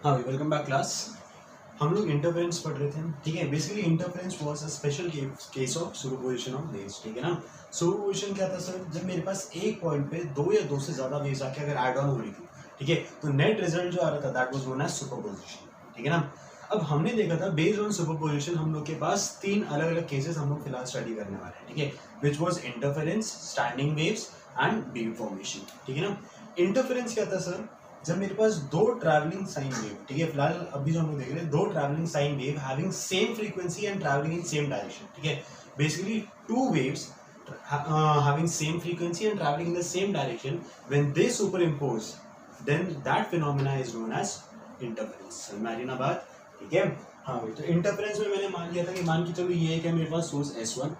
हाँ, welcome back class. हम लोग इंटरफेरेंस पढ़ रहे थे, ठीक है। Basically interference was a special case of superposition of waves, ठीक है ना। सुपरपोजिशन क्या था सर, जब मेरे पास एक पॉइंट पे दो या दो से ज्यादा वेव्स आके अगर ऐड ऑन हो रही थी, ठीक है, तो नेट रिजल्ट जो आ रहा था that was known as superposition, ठीक है ना। अब हमने देखा था बेस्ड ऑन सुपरपोजिशन हम लोग के पास तीन अलग अलग केसेस हम लोग फिलहाल स्टडी करने वाले हैं, ठीक है, which was interference, standing waves and beam formation, ठीक है ना। इंटरफेरेंस क्या था सर, जब मेरे पास दो ट्रैवलिंग साइन वेव, ठीक है, फिलहाल अभी जो हम लोग देख रहे हैं दो travelling sine wave having same frequency and travelling in same direction, ठीक है। Basically two waves having same frequency and traveling in the same direction, when they superimpose, then that phenomena is known as interference। समझ ना बात, ठीक है। हाँ भाई, तो इंटरफेरेंस में मैंने मान लिया था कि मान के चलो ये है कि मेरे पास सोर्स S1,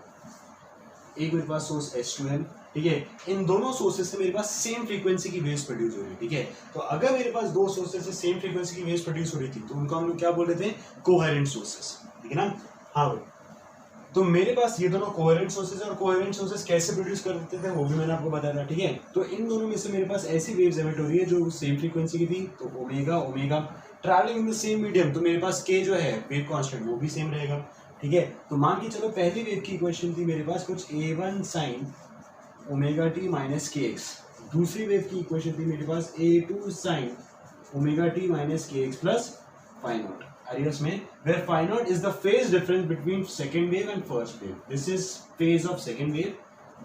एक मेरे पास सोर्स S2 है, ठीक है। इन दोनों सोर्सेस से मेरे पास सेम फ्रीक्वेंसी की वेव्स प्रोड्यूस हो रही है, ठीक है। तो अगर मेरे पास दो सोर्सेस से सेम फ्रीक्वेंसी की वेव्स प्रोड्यूस हो रही थी तो उनको हम लोग क्या बोल रहे थे, कोहेरेंट सोर्सेस, ठीक है ना। हाँ भाई, तो मेरे पास ये दोनों कोहेरेंट सोर्सेस और कोहेरेंट सोर्सेस कैसे प्रोड्यूस करते थे वो भी मैंने आपको बताया था, ठीक है। तो इन दोनों में से मेरे पास ऐसी वेव्स एमिट हो रही है जो सेम फ्रीक्वेंसी की थी, तो omega omega travelling in the same medium, तो मेरे पास के जो है वेव कांस्टेंट वो भी सेम रहेगा, ठीक है। तो मान के चलो पहली वेव की इक्वेशन थी मेरे पास कुछ A1 sine omega T minus के एक्स, दूसरी वेव की इक्वेशन थी मेरे पास A2 sine omega T minus के x plus phi naught. Arias में where phi naught is the phase difference between second wave and first wave. This is phase of second wave,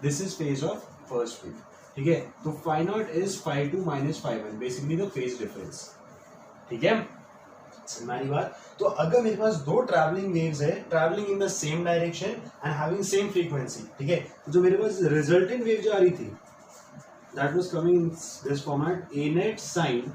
this is phase of first wave, ठीक है। तो phi naught is phi 2 minus phi 1, basically the phase difference, ठीक है। हमारी बात, तो अगर मेरे पास दो ट्रैवलिंग वेव्स है travelling in the same direction and having same frequency, ठीक है, तो जो मेरे पास रिजल्टेंट वेव जो आ रही थी that was coming in this format a net sin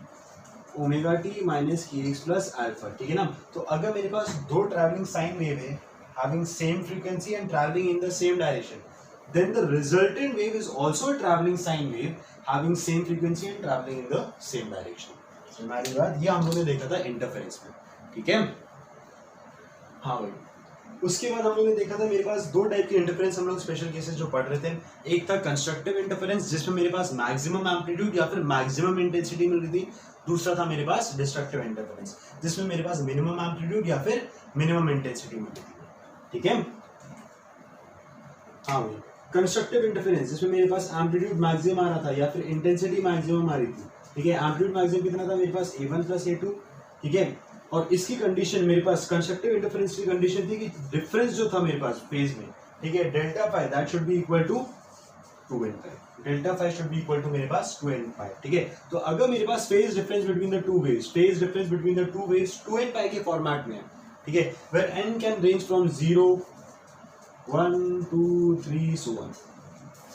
omega T minus के एक्स प्लस अल्फा, ठीक है ना। तो अगर मेरे पास दो ट्रैवलिंग साइन वेव है having same frequency and travelling in the same direction, then the resultant wave is also a traveling sine wave having same frequency and traveling in the same direction। हमारी बात, ये हम लोगों ने देखा था interference में, ठीक है। हाँ भाई, उसके बाद हम लोगों ने देखा था मेरे पास दो टाइप के इंटरफेरेंस हम लोग स्पेशल केसेस जो पढ़ रहे थे। एक था कंस्ट्रक्टिव इंटरफेरेंस जिसमें मेरे पास मैक्सिमम एम्पलीट्यूड या फिर मैक्सिमम इंटेंसिटी मिल रही थी। दूसरा था मेरे पास डिस्ट्रक्टिव इंटरफेरेंस जिसमें मेरे पास मिनिमम एम्पलीट्यूड या फिर मिनिमम इंटेंसिटी मिल रही थी, ठीक है। हाँ भाई, कंस्ट्रक्टिव इंटरफेरेंस जिसमें मेरे पास एम्पलीट्यूड मैक्सिमम आ रहा था या फिर इंटेंसिटी मैक्सिमम आ रही थी, ठीक है। एम्पलीट्यूड मैक्सिमम कितना था मेरे पास A1 प्लस A2, ठीक है। और इसकी कंडीशन मेरे पास कंस्ट्रक्टिव इंटरफेरेंस की कंडीशन थी कि डिफरेंस जो था मेरे पास फेज में, ठीक है, delta phi that should be equal to 2n5, delta phi should be equal to मेरे पास 2n5, ठीक है। तो अगर मेरे पास phase difference between the two waves, phase difference between the two waves 2n5 के फॉर्मेट में है, ठीक है, where n can range from 0 1 2 3 so on।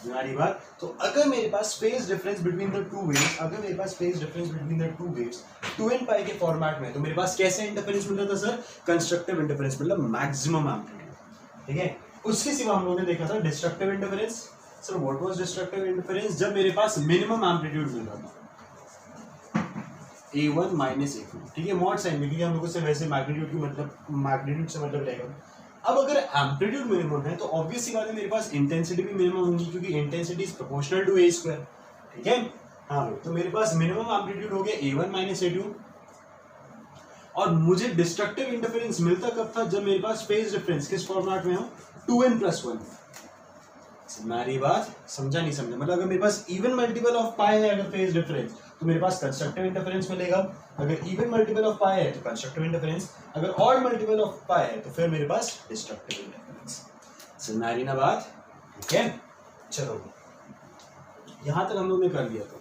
हमारी बात, तो अगर मेरे पास phase difference between the two waves, अगर मेरे पास phase difference between the two waves 2n pi के फॉर्मेट में, तो मेरे पास कैसे इंटरफेरेंस मिल रहा था सर, कंस्ट्रक्टिव इंटरफेरेंस, मतलब मैक्सिमम एम्पलीट्यूड, ठीक है। उसके सिवा हम लोगों ने देखा था destructive interference. Sir what was destructive interference, जब मेरे पास मिनिमम एम्पलीट्यूड मिल रहा था A1 माइनस A2, ठीक है, मॉड साइन में, क्योंकि हम लोगों से वैसे मैग्नीट्यूड की मतलब मैग्नीट्यूड से मतलब रहेगा। अब अगर एम्पलीट्यूड मिनिमम है तो ऑब्वियस सी बात है मेरे पास इंटेंसिटी भी मिनिमम होगी क्योंकि intensity is proportional to a square, ठीक है। हाँ, तो मेरे पास मिनिमम एम्पलीट्यूड हो गया A1 माइनस A2। और मुझे डिस्ट्रक्टिव इंटरफेरेंस मिलता कब था, जब मेरे पास फेज डिफरेंस किस फॉर्मेट में हो, 2n+1। मेरी बात समझा नहीं समझा, मतलब अगर मेरे पास इवन मल्टीपल ऑफ पाई है अगर फेज डिफरेंस, तो मेरे पास कंस्ट्रक्टिव इंटरफेरेंस मिलेगा। अगर इवन मल्टीपल ऑफ पाई है तो कंस्ट्रक्टिव इंटरफेरेंस, अगर ऑड मल्टीपल ऑफ पाई है तो फिर मेरे पास डिस्ट्रक्टिव इंटरफेरेंस। समझ ना बात, ठीक है। चलो यहां तक हम लोग ने कर लिया था।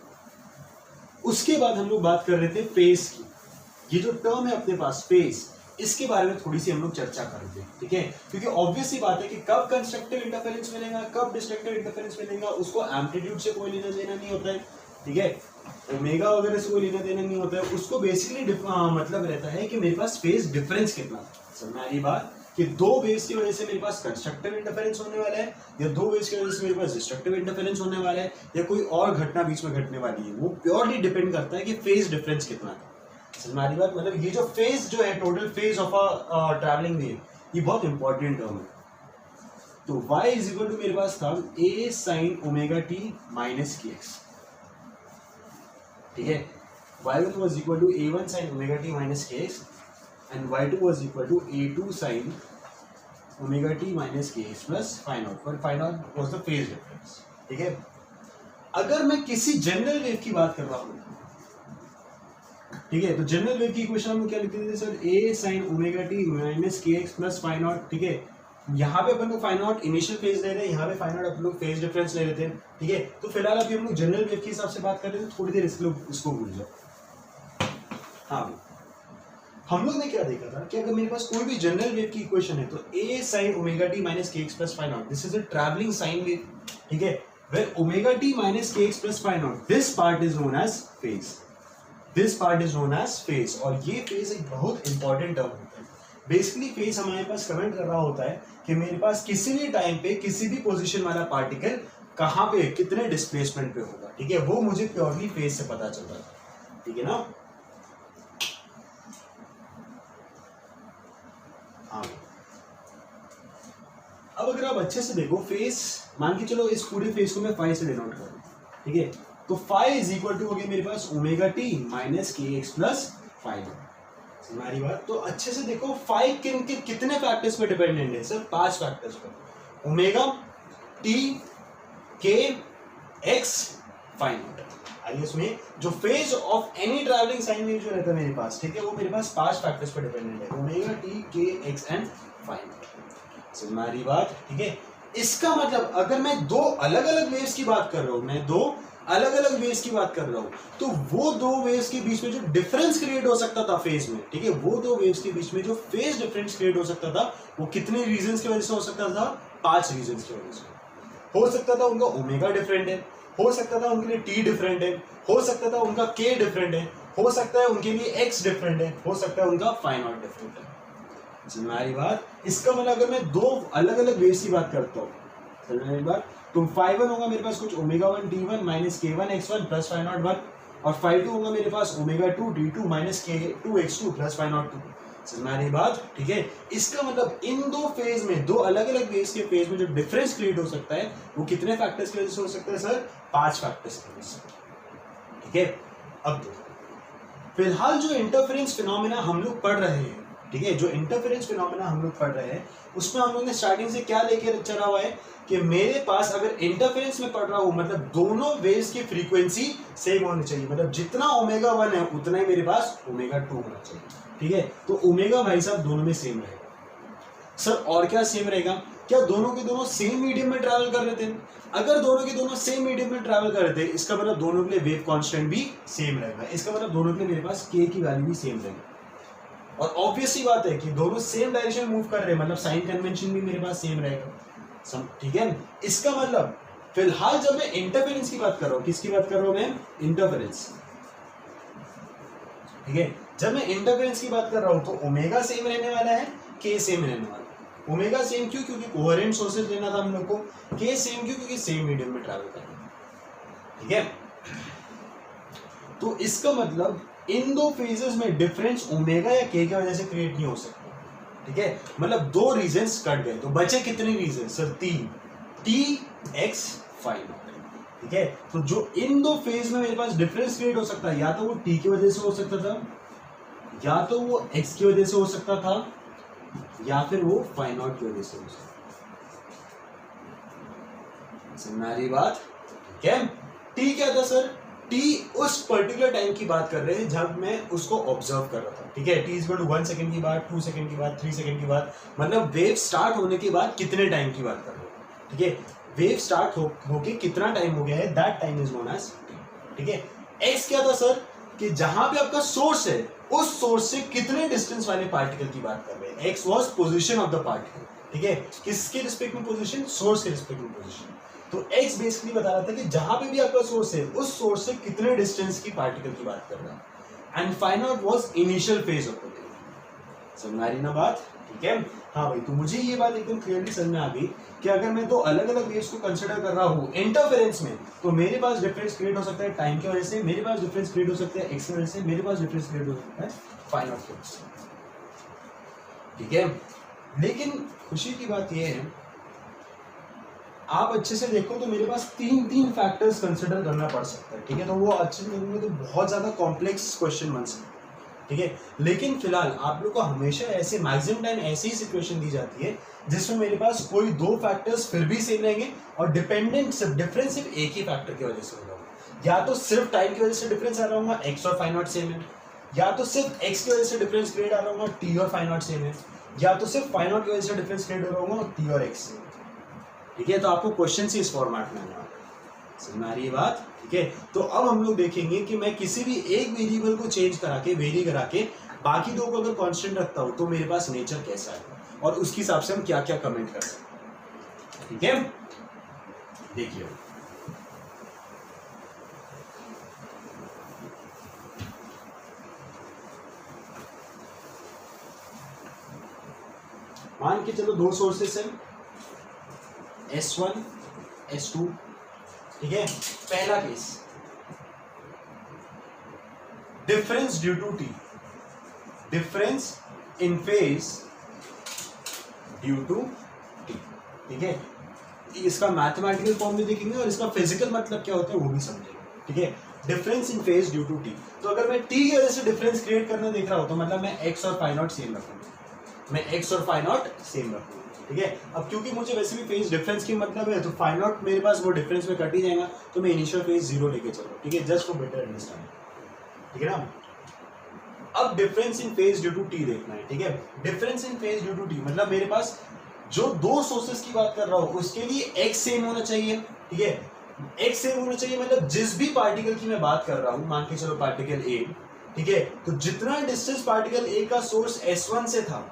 उसके बाद हम लोग बात कर रहे थे फेज की। ये जो टर्म है अपने पास फेज, इसके बारे में थोड़ी सी हम लोग चर्चा करते हैं, ठीक है, क्योंकि ऑब्वियस सी बात है कि कब कंस्ट्रक्टिव इंटरफेरेंस मिलेगा कब डिस्ट्रक्टिव इंटरफेरेंस मिलेगा उसको एम्पलीट्यूड से कोई लेना देना नहीं होता है, ठीक है, ओमेगा वगैरह से कोई लेना देना नहीं होता है। उसको बेसिकली मतलब रहता है कि मेरे पास फेज डिफरेंस कितना है। समझ में आ रही बात, कि दो वेव्स की वजह से मेरे पास कंस्ट्रक्टिव इंटरफेरेंस होने वाला है या दो वेव्स की वजह से मेरे पास डिस्ट्रक्टिव इंटरफेरेंस होने वाला है या कोई और घटना बीच में घटने वाली है, वो प्योरली डिपेंड करता है कि फेज डिफरेंस कितना है। हमारी बात, मतलब ये जो फेज जो है total phase of a travelling wave, ये बहुत इंपॉर्टेंट टर्म है। तो y इज इक्वल टू मेरे पास था a sin omega t minus के एक्स, ठीक है। y1 was equal to a1 sin omega t minus kx and y2 was equal to a2 sin omega t minus kx plus phi naught, where phi naught was the phase difference. ठीक है, अगर मैं किसी general wave की बात कर रहा हूँ, ठीक है, तो जनरल वेव की इक्वेशन हम क्या लिखते थे sir, a sin omega t minus kx plus phi naught. ठीक है, यहाँ पे अपन को फाई नॉट इनिशियल फेज ले रहे हैं, यहाँ पे फाई नॉट अपन लोग फेज डिफरेंस ले रहे थे. ठीक है, तो फिलहाल अभी हम लोग जनरल वेव के हिसाब से बात कर रहे थे, थोड़ी देर इसको भूल जाओ. हाँ, हम लोग ने क्या देखा था कि अगर मेरे पास कोई भी जनरल वेव की इक्वेशन है तो a sin omega t minus kx plus phi naught, this is a travelling sine wave. ठीक है, where omega t minus kx plus phi naught, this part is known as phase. This part is known as phase. और ये phase एक बहुत important term होता है. Basically phase हमारे पास comment कर रहा होता है कि मेरे पास किसी भी टाइम पे किसी भी पोजीशन वाला पार्टिकल कहाँ पे कितने डिस्प्लेसमेंट पे होगा. ठीक है, वो मुझे प्योरली phase से पता चलता है. ठीक है ना. हाँ, अब अगर आप अच्छे से देखो फेस, मान के चलो इस पूरे फेस को मैं फाई से डिनोट करूं. ठीक है, तो फाई इज इक्वल टू हो गया मेरे पास ओमेगा टी माइनस के एक्स प्लस फाई नॉट. हमारी बात तो अच्छे से देखो, फाई कितने फैक्टर्स पे डिपेंडेंट है सर, 5 फैक्टर्स पर, ओमेगा टी के एक्स फाई नॉट. आइए इसमें जो phase of any travelling sine wave जो रहता है मेरे पास, ठीक है, वो मेरे पास 5 फैक्टर्स पे डिपेंडेंट है, ओमेगा टी के एक्स एंड फाई नॉट. हमारी बात. ठीक है, इसका मतलब अगर मैं दो अलग अलग वेव्स की बात कर रहा हूं, मैं दो अलग अलग वेव्स की बात कर रहा हूं, तो वो दो वेव्स के बीच में जो डिफरेंस क्रिएट हो सकता था फेज में, ठीक है, वो दो वेव्स के बीच में जो फेज डिफरेंस क्रिएट हो सकता था, वो कितने रीजंस की वजह से हो सकता था, 5 रीजंस की वजह से. हो सकता था उनका ओमेगा डिफरेंट है, हो सकता था उनके लिए टी डिफरेंट है, हो सकता था उनका के डिफरेंट है, हो सकता है उनके लिए एक्स डिफरेंट है, हो सकता है उनका फाई नॉट डिफरेंट है. हमारी बात. इसका मतलब अगर मैं दो अलग अलग वेव्स की बात करता हूँ, समझ बात, तो फाई वन होगा मेरे पास कुछ omega one t one minus k one x one plus phi naught one, और फाई टू होगा मेरे पास omega two t two minus k two x two plus phi naught two. हमारी बात. ठीक है, इसका मतलब इन दो फेज में, दो अलग अलग वेव्स के फेज में जो डिफरेंस क्रिएट हो सकता है, वो कितने फैक्टर्स की वजह से हो सकता है सर, 5 फैक्टर्स की वजह से. ठीक है, अब फिलहाल जो इंटरफेरेंस फिनोमेना हम लोग पढ़ रहे हैं, ठीक है, जो इंटरफेरेंस फिनोमेना हम लोग पढ़ रहे हैं, उसमें हम लोग ने स्टार्टिंग से क्या लेके चला हुआ है कि मेरे पास अगर इंटरफेरेंस में पढ़ रहा हूं, मतलब दोनों वेव्स की फ्रीक्वेंसी सेम होनी चाहिए, मतलब जितना ओमेगा 1 है उतना ही मेरे पास ओमेगा 2 होना चाहिए. ठीक है, तो ओमेगा भाई साहब दोनों में सेम रहेगा. सर और क्या सेम रहेगा, क्या दोनों के दोनों सेम मीडियम में ट्रैवल कर रहे थे? अगर दोनों के दोनों सेम मीडियम में ट्रैवल कर रहे थे, इसका मतलब दोनों के लिए वेव कांस्टेंट भी सेम रहेगा. इसका मतलब दोनों के लिए मेरे पास के की वैल्यू भी सेम रहेगी. और ऑब्वियसली बात है कि दोनों सेम डायरेक्शन मूव कर रहे हैं, मतलब साइन कन्वेंशन भी मेरे पास सेम रहेगा. ठीक है, इसका मतलब फिलहाल जब मैं इंटरफेरेंस की बात कर रहा हूं, किसकी बात कर रहा हूं मैं, इंटरफेरेंस. ठीक है, जब मैं इंटरफेरेंस की बात कर रहा हूं तो ओमेगा सेम रहने वाला है, के सेम रहने वाला है. ओमेगा सेम क्यों, क्योंकि कोहेरेंट सोर्सेज लेना था हम लोग को. के सेम क्यों, क्योंकि सेम मीडियम में ट्रैवल करना है. ठीक है, तो इसका मतलब इन दो फेजेस में डिफरेंस ओमेगा या के की वजह से क्रिएट नहीं हो सकता. ठीक है, मतलब 2 रीजंस कट गए, तो बचे कितने reason sir, 3, T X phi naught. ठीक है, तो जो इन दो फेज में मेरे पास डिफरेंस क्रिएट हो सकता है, या तो वो टी की वजह से हो सकता था, या तो वो एक्स की वजह से हो सकता था, या फिर वो फाई नॉट की वजह से हो सकता था. मेरी बात. ठीक है, टी क्या था सर, टी उस पर्टिकुलर टाइम की बात कर रहे हैं जब मैं उसको ऑब्जर्व कर रहा था. ठीक है, T is equal to 1 second की बात, 2 सेकंड की बात, 3 सेकंड की बात, मतलब वेव स्टार्ट होने के बाद कितने टाइम की बात कर रहे हो. ठीक है, वेव स्टार्ट होके कितना टाइम हो गया है, that time is known as T. ठीक है, एक्स क्या था सर, कि जहां पे आपका सोर्स है, उस सोर्स से कितने डिस्टेंस वाले पार्टिकल की बात कर रहे हैं. X was position of the particle. ठीक है, किसके रिस्पेक्ट में पोजीशन, सोर्स के रिस्पेक्ट में पोजीशन. तो x बेसिकली बता रहा था कि जहां पे भी आपका सोर्स है, उस सोर्स से कितने डिस्टेंस की पार्टिकल की बात कर रहा है. And phi naught was initial phase of the wave. समझ आ रही ना बात. ठीक है, हाँ भाई, तो मुझे ये बात एकदम क्लियरली समझ में आ गई कि अगर मैं दो अलग अलग वेव्स को कंसिडर कर रहा हूँ इंटरफेरेंस में, तो मेरे पास डिफरेंस क्रिएट हो सकता है टाइम की वजह से, मेरे पास डिफरेंस क्रिएट हो सकता है एक्स की वजह से, मेरे पास डिफरेंस क्रिएट हो सकता है फाई नॉट की वजह से. ठीक है, लेकिन खुशी की बात यह है आप अच्छे से देखो तो मेरे पास तीन फैक्टर्स कंसिडर करना पड़ सकता है, ठीक है। तो वो अच्छे से करेंगे तो बहुत ज़्यादा कॉम्प्लेक्स क्वेश्चन बन सकता है, ठीक है। लेकिन फिलहाल आप लोग को हमेशा ऐसे मैक्सिमम टाइम ऐसी ही सिचुएशन दी जाती है जिसमें मेरे पास कोई दो फैक्टर्स फिर भी सेम रहेंगे और डिफरेंस सिर्फ एक ही फैक्टर की वजह से होगा। या तो सिर्फ टाइम की वजह से डिफरेंस आ रहा होगा, एक्स और फाई नॉट सेम है, या तो सिर्फ एक्स की वजह से डिफरेंस क्रिएट आ रहा होगा, टी और फाई नॉट सेम है, या तो सिर्फ फाई नॉट की वजह से डिफरेंस क्रिएट हो रहा होगा, टी और एक्स सेम, ठीक है। तो आपको क्वेश्चन इस फॉर्मेट में आना है, समझ आ रही है बात, ठीक है। तो अब हम लोग देखेंगे कि मैं किसी भी एक वेरिएबल को चेंज करा के वेरी करा के बाकी दो को अगर कांस्टेंट रखता हूं तो मेरे पास नेचर कैसा है और उसके हिसाब से हम क्या क्या कमेंट कर सकते हैं, ठीक है। देखिए मान के चलो दो सोर्सेस हैं S1 S2, ठीक है। पहला case difference due to T, difference in phase due to T, ठीक है। इसका मैथमेटिकल फॉर्म भी देखेंगे और इसका फिजिकल मतलब क्या होता है वो भी समझेंगे, ठीक है। Difference in phase due to T, तो अगर मैं टी की वजह से डिफरेंस क्रिएट करना देख रहा हूं तो मतलब मैं एक्स और फाई नॉट सेम रखूंगा, मैं एक्स और फाई नॉट सेम रखूंगा, ठीक है। अब क्योंकि मुझे वैसे भी फेज डिफरेंस की मतलब है तो फाई नॉट मेरे पास वो डिफरेंस में कट ही जाएगा, तो मैं इनिशियल फेज 0 लेके चलूँ, ठीक है, जस्ट फॉर बेटर अंडरस्टैंडिंग, ठीक है ना। अब difference in phase due to T देखना है, ठीक है। Difference in phase due to T मतलब मेरे पास जो दो सोर्सेस की बात कर रहा हूं उसके लिए एक्स सेम होना चाहिए, ठीक है। एक्स सेम होना चाहिए मतलब जिस भी पार्टिकल की मैं बात कर रहा हूं, मान के चलो पार्टिकल ए, ठीक है, तो जितना डिस्टेंस पार्टिकल ए का सोर्स S1 से था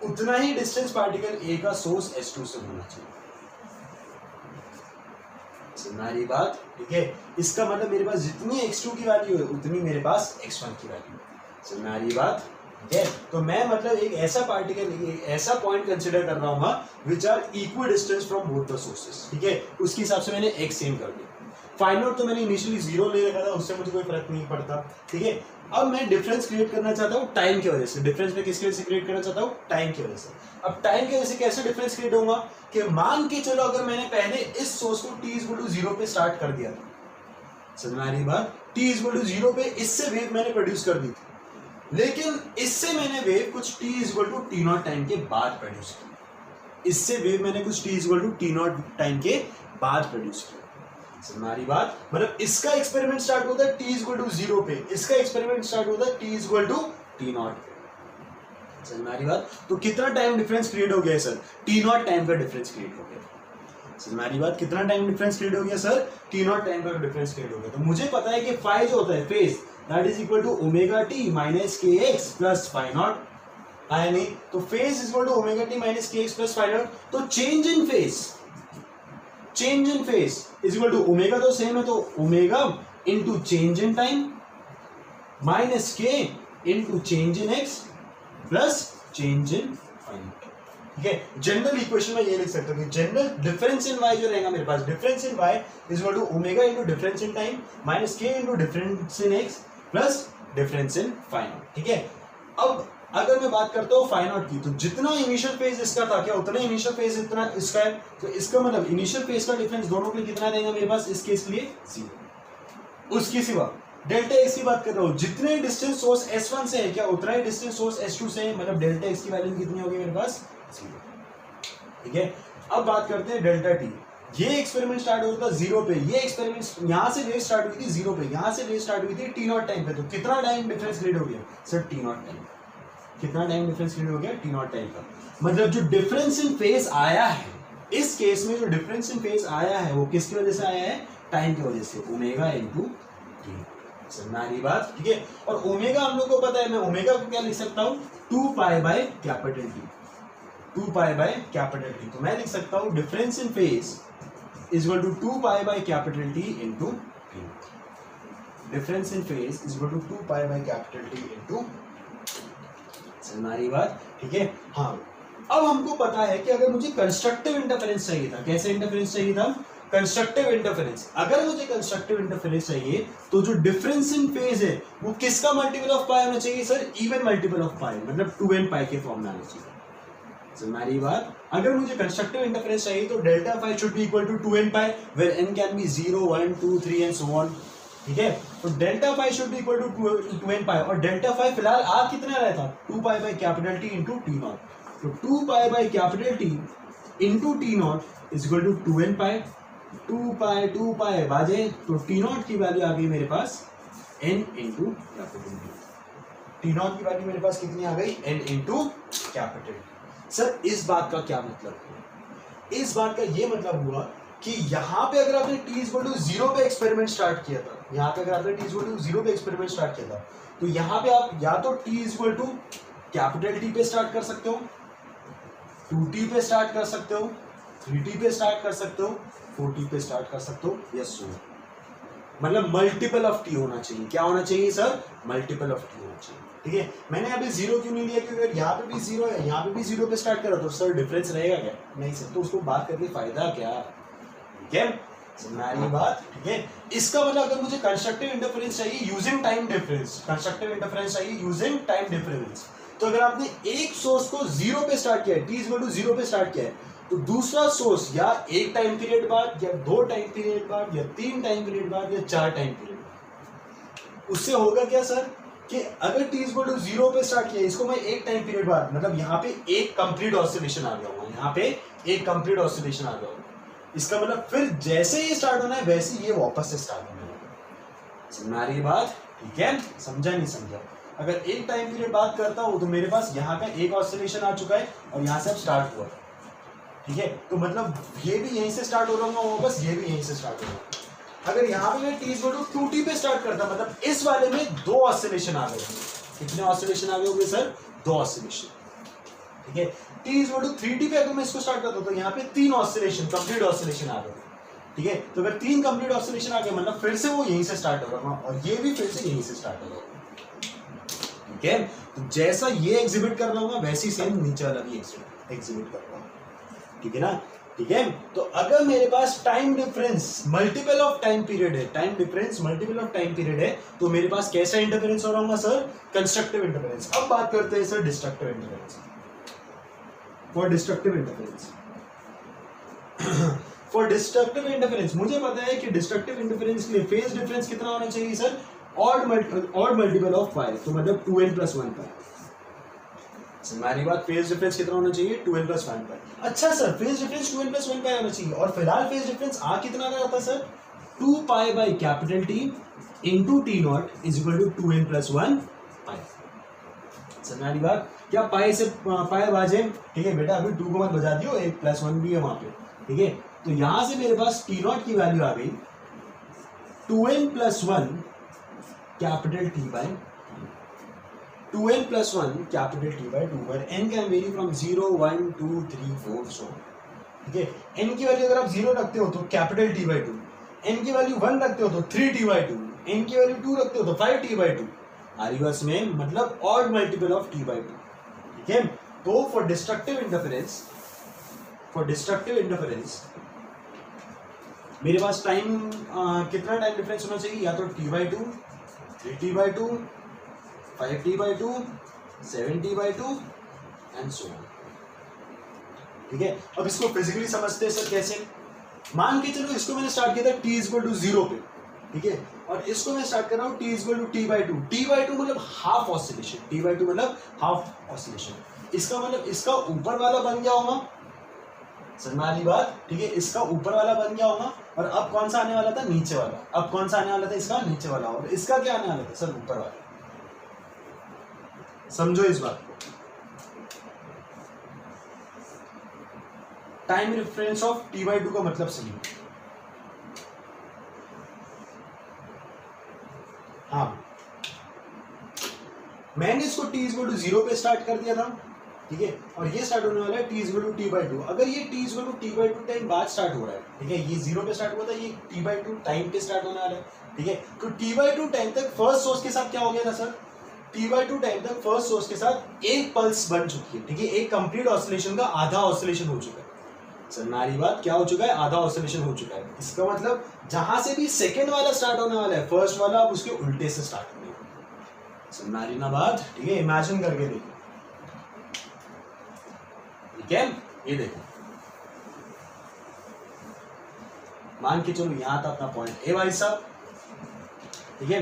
उतना ही डिस्टेंस पार्टिकल ए का सोर्स S2 से होना चाहिए, हमारी बात, ठीक है। इसका मतलब मेरे पास जितनी x2 की वैल्यू है उतनी मेरे पास x1 की वैल्यू है, हमारी बात, ठीक है। तो मैं मतलब एक ऐसा पार्टिकल, एक ऐसा पॉइंट कंसिडर कर रहा हूँ which are equal distance from both the sources, ठीक है। उसके हिसाब से मैंने x सेम कर दिया। फाई नॉट तो मैंने इनिशियली 0 ले रखा था, उससे मुझे कोई फर्क नहीं पड़ता, ठीक है। अब मैं डिफरेंस क्रिएट करना चाहता हूँ टाइम की वजह से, डिफरेंस में किसकी वजह से क्रिएट करना चाहता हूँ, टाइम की वजह से। अब टाइम की वजह से कैसे डिफरेंस क्रिएट होगा कि मान के चलो अगर मैंने पहले इस सोर्स को t=0 पे स्टार्ट कर दिया था, समझ में आ रही बात, t=0 पे इससे वेव मैंने प्रोड्यूस कर दी थी, लेकिन इससे मैंने वेव कुछ t=t0 टाइम के बाद प्रोड्यूस की, इससे वेव मैंने कुछ t=t0 टाइम के बाद प्रोड्यूस किया, हमारी बात। मतलब इसका एक्सपेरिमेंट स्टार्ट होता है t=0 पे, इसका एक्सपेरिमेंट स्टार्ट होता है t=t0 पे, हमारी बात। तो कितना टाइम डिफरेंस क्रिएट हो गया सर, t0 टाइम का डिफरेंस क्रिएट हो गया, हमारी बात। कितना टाइम डिफरेंस क्रिएट हो गया सर, t0 टाइम का डिफरेंस क्रिएट हो गया। तो मुझे पता है कि फाई जो होता है phase that is equal to omega T minus के एक्स प्लस फाई नॉट, आया नहीं, तो phase is equal to omega T minus के एक्स प्लस फाई नॉट। तो change in phase is equal to omega, तो सेम है, तो omega into change in time minus k into change in x plus change in phi naught, ठीक है। General equation में ये लिख सकते हो कि जनरल डिफरेंस इन y जो रहेगा मेरे पास, difference in y is equal to omega into difference in time minus k into difference in x plus difference in phi naught, ठीक है। अब अगर मैं बात करता हूँ फाई नॉट की, तो जितना इनिशियल फेज इसका था क्या उतना इनिशियल फेज इतना इसका है, तो इसका मतलब इनिशियल फेज का डिफरेंस दोनों के लिए कितना रहेगा मेरे पास, इसके इसलिए 0। उसके सिवा डेल्टा एक्स की बात कर रहा हूँ, जितने डिस्टेंस सोर्स S1 से है क्या उतना ही डिस्टेंस सोर्स S2 से है, मतलब डेल्टा एक्स की वैल्यू कितनी होगी मेरे पास, 0, ठीक है। अब बात करते हैं डेल्टा टी, ये एक्सपेरिमेंट स्टार्ट हुआ था 0 पे, ये एक्सपेरिमेंट यहाँ से वेव स्टार्ट हुई थी 0 पे, यहाँ से वेव स्टार्ट हुई थी t0 टाइम पे, तो कितना टाइम डिफरेंस क्रिएट हो गया सर, t0 टाइम। कितना टाइम डिफरेंस क्रिएट हो गया, t0 टाइम का। मतलब जो डिफरेंस इन फेज आया है इस केस में, जो डिफरेंस इन फेज आया है वो किसकी वजह से आया है, टाइम की वजह से, ओमेगा इनटू टी, समझ बात, ठीक है। और ओमेगा हम लोग को पता है, मैं ओमेगा को क्या लिख सकता हूँ, 2 pi by capital T, 2 pi by capital T. तो मैं लिख सकता हूँ difference in phase is equal to 2 pi by capital T into T, difference in phase is equal to 2 pi by capital T into, हमारी बात, ठीक है। हाँ, अब हमको पता है कि अगर मुझे कंस्ट्रक्टिव इंटरफेरेंस चाहिए था, कैसे इंटरफेरेंस चाहिए था, कंस्ट्रक्टिव इंटरफेरेंस। अगर मुझे कंस्ट्रक्टिव इंटरफेरेंस चाहिए तो जो डिफरेंस इन फेज है वो किसका मल्टीपल ऑफ पाई होना चाहिए सर, इवन मल्टीपल ऑफ पाई, मतलब 2n पाई के फॉर्म में आना चाहिए, हमारी बात, अगर मुझे कंस्ट्रक्टिव इंटरफेरेंस चाहिए तो delta phi should be equal to 2n pi where n can be 0 1 2 3 and so on. ठीक है, तो delta phi should be equal to 2n pi, और डेल्टा फाई फिलहाल आ कितना रहा था, 2 pi by capital T into T naught. तो 2 pi by capital T into T naught is equal to 2n pi, 2 pi बाजे तो टी नॉट की वैल्यू आ गई मेरे पास n into capital T. T not की वैल्यू मेरे पास कितनी आ गई, n इंटू कैपिटल। सर इस बात का क्या मतलब है, इस बात का ये मतलब हुआ कि यहाँ पे अगर आपने t इक्वल टू 0 पे एक्सपेरिमेंट स्टार्ट किया था, यहाँ पे अगर आपने t इक्वल टू 0 पे एक्सपेरिमेंट स्टार्ट किया था, तो यहाँ पे आप या तो t equal to capital T पे स्टार्ट कर सकते हो, 2t पे स्टार्ट कर सकते हो, 3t पे स्टार्ट कर सकते हो, 4t पे स्टार्ट कर सकते हो, यस सो मतलब मल्टीपल ऑफ t होना चाहिए। क्या होना चाहिए सर, मल्टीपल ऑफ t होना चाहिए। ठीक है, मैंने अभी 0 क्यों नहीं लिया, क्योंकि अगर यहाँ पे भी 0 है, यहाँ पे भी 0 पे स्टार्ट करा तो सर डिफरेंस रहेगा क्या, नहीं सर, तो उसको बात करके फायदा क्या। ठीक है, हमारी बात। ठीक है, इसका मतलब अगर मुझे कंस्ट्रक्टिव इंटरफेरेंस चाहिए using time difference, constructive interference चाहिए यूजिंग टाइम डिफरेंस, तो अगर आपने एक सोर्स को 0 पे स्टार्ट किया है, t इक्वल टू 0 पे स्टार्ट किया है, तो दूसरा सोर्स या एक टाइम पीरियड बाद, या 2 टाइम पीरियड बाद, या 3 टाइम पीरियड बाद, या 4 टाइम पीरियड बाद, उससे होगा क्या सर कि अगर t इक्वल टू 0 पे स्टार्ट किया, इसको मैं एक टाइम पीरियड बाद, मतलब यहाँ पे एक कंप्लीट ऑसिलेशन आ गया होगा, यहाँ पे एक कंप्लीट ऑसिलेशन आ गया होगा, इसका मतलब फिर जैसे ये स्टार्ट होना है वैसे ये वापस से स्टार्ट होने वाला। समझ रही बात। ठीक है, समझा नहीं समझा। अगर एक टाइम पीरियड बात करता हूँ तो मेरे पास यहाँ का एक ऑसिलेशन आ चुका है और यहाँ से अब स्टार्ट हुआ। ठीक है, तो मतलब ये भी यहीं से स्टार्ट हो रहा होगा वापस, ये भी यहीं से स्टार्ट हो रहा होगा। अगर यहाँ पे मैं t इक्वल टू 2t पे स्टार्ट करता, मतलब इस वाले में 2 ऑसिलेशन आ गए। कितने ऑसिलेशन आ गए होंगे सर, 2 ऑसिलेशन। ठीक है, t इक्वल टू 3t पे अगर मैं इसको स्टार्ट करता हूँ तो यहाँ पे 3 ऑसिलेशन, कंप्लीट ऑसिलेशन आ गए। ठीक है, तो अगर 3 कंप्लीट ऑसिलेशन आ गए मतलब फिर से वो यहीं से स्टार्ट हो रहा है और ये भी फिर से यहीं से स्टार्ट हो रहा है। ठीक है, तो जैसा ये एग्जिबिट कर रहा हूँ वैसे ही सेम नीचे वाला भी एग्जिबिट कर रहा हूँ। ठीक है ना। ठीक है, तो अगर मेरे पास time difference multiple of time period है, time difference multiple of time period है, तो मेरे पास कैसा इंटरफेरेंस हो रहा होगा सर, कंस्ट्रक्टिव इंटरफेरेंस। अब बात करते हैं sir destructive interference. For destructive interference, for destructive interference मुझे पता है कि डिस्ट्रक्टिव इंटरफेरेंस के लिए फेज डिफरेंस कितना होना चाहिए सर, ऑड मल्टीपल ऑफ पाई, तो मतलब 2n + 1 पाई। हमारी बात, फेज डिफरेंस कितना होना चाहिए, 2n + 1 पाई। अच्छा सर, फेज डिफरेंस 2n + 1 पाई होना चाहिए, और फिलहाल फेज डिफरेंस आ कितना रहा था sir, 2 pi by capital T into T naught is equal to 2n + 1 pi. हमारी बात, क्या पाई से पाई बाजे, ठीक है बेटा, अभी 2 को मत बजा दियो, 1 + 1 भी है वहां पे। ठीक है, तो यहां से मेरे पास टी नॉट की वैल्यू आ गई 2n + 1 capital T by 2n + 1 capital T by 2, where n can vary from 0, 1, 2, 3, 4 so। ठीक है, n की वैल्यू अगर आप 0 रखते हो तो कैपिटल T by 2, n की वैल्यू 1 रखते हो तो 3t by 2, n की वैल्यू 2 रखते हो तो 5t by 2। आरिवर्स में मतलब odd multiple of t by 2। ठीक है, तो फॉर डिस्ट्रक्टिव इंटरफेरेंस मेरे पास टाइम कितना टाइम डिफरेंस होना चाहिए, या तो t by 2, 3t by 2, 5t by 2, 7t by 2 and so on. ठीक है, अब इसको फिजिकली समझते हैं सर कैसे। मान के चलो इसको मैंने स्टार्ट किया था t = 0 पे, ठीक है, और इसको मैं स्टार्ट कर रहा हूँ t = t by 2। t by 2 मतलब हाफ ऑसिलेशन, t by 2 मतलब हाफ ऑसिलेशन। इसका मतलब इसका ऊपर वाला बन गया होगा, समझ वाली बात। ठीक है, इसका ऊपर वाला बन गया होगा, और अब कौन सा आने वाला था, नीचे वाला। अब कौन सा आने वाला था, इसका नीचे वाला, और इसका क्या आने वाला था सर, ऊपर वाला। समझो इस बात को, time reference of t by 2 का मतलब सही। हाँ, मैंने इसको t = 0 पे स्टार्ट कर दिया था, ठीक है, और ये स्टार्ट होने वाला है t = t by 2। अगर ये t = t by 2 टाइम बाद स्टार्ट हो रहा है, ठीक है, ये 0 पे स्टार्ट हुआ था, ये t by 2 टाइम पे स्टार्ट होने वाला है। ठीक है, तो t by 2 टाइम तक फर्स्ट सोर्स के साथ क्या हो गया था सर, t by 2 टाइम तक फर्स्ट सोर्स के साथ एक पल्स बन चुकी है। ठीक है, एक कंप्लीट ऑसिलेशन का आधा ऑसिलेशन हो चुका है। सर नारी बात, क्या हो चुका है, आधा ऑसिलेशन हो चुका है। इसका मतलब जहां से भी सेकंड वाला स्टार्ट होने वाला है, फर्स्ट वाला अब उसके उल्टे से स्टार्ट होने वाला है। सर नारी ना बात, ठीक है, इमेजिन करके देखिए, ठीक है, ये देखो मान के चलो यहां था अपना पॉइंट ए भाई साहब, ठीक है,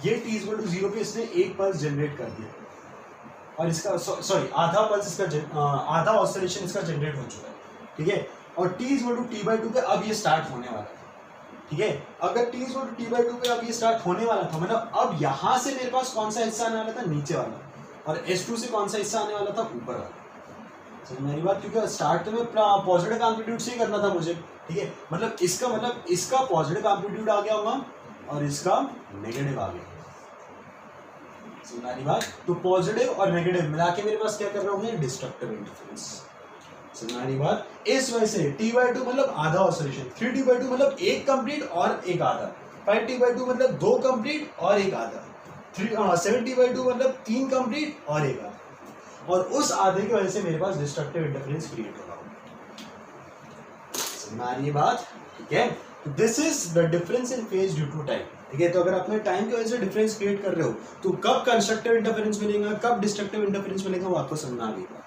ये t इक्वल टू 0 पे इसने एक पल्स जनरेट कर दिया और इसका सॉरी आधा पल्स इसका आधा ऑसिलेशन इसका जनरेट हो चुका है, ठीक है, और t इक्वल टू t/2 पे अब ये स्टार्ट होने वाला है, ठीक है, अगर t इक्वल टू t/2 पे अब ये स्टार्ट होने वाला था, मतलब अब यहां से मेरे पास कौन सा हिस्सा आने वाला था, नीचे वाला, और S2 से कौन सा हिस्सा आने वाला था, ऊपर वाला। समझ मेरी बात, क्योंकि स्टार्ट में पॉजिटिव एम्पलीट्यूड से ही करना था मुझे, ठीक है, मतलब इसका पॉजिटिव एम्पलीट्यूड आ गया होगा और इसका नेगेटिव आ गया, समझ बात, तो पॉजिटिव और नेगेटिव मिला के मेरे पास क्या कर रहे होंगे, डिस्ट्रक्टिव इंटरफेरेंस, समझ बात। इस वजह से t/2 मतलब आधा ऑसिलेशन, 3t/2 मतलब एक कंप्लीट और एक आधा, 5t/2 मतलब दो कंप्लीट और एक आधा, 7t/2 मतलब तीन कंप्लीट और एक आधा, और उस आधे की वजह से मेरे पास डिस्ट्रक्टिव इंटरफेरेंस क्रिएट होगा, समझ ये बात, ठीक है। तो this is the difference in phase due to time, ठीक है। तो अगर अपने टाइम की वजह से डिफरेंस क्रिएट कर रहे हो तो कब कंस्ट्रक्टिव इंटरफेरेंस मिलेगा, कब डिस्ट्रक्टिव इंटरफेरेंस मिलेगा, वो आपको समझना आ गया,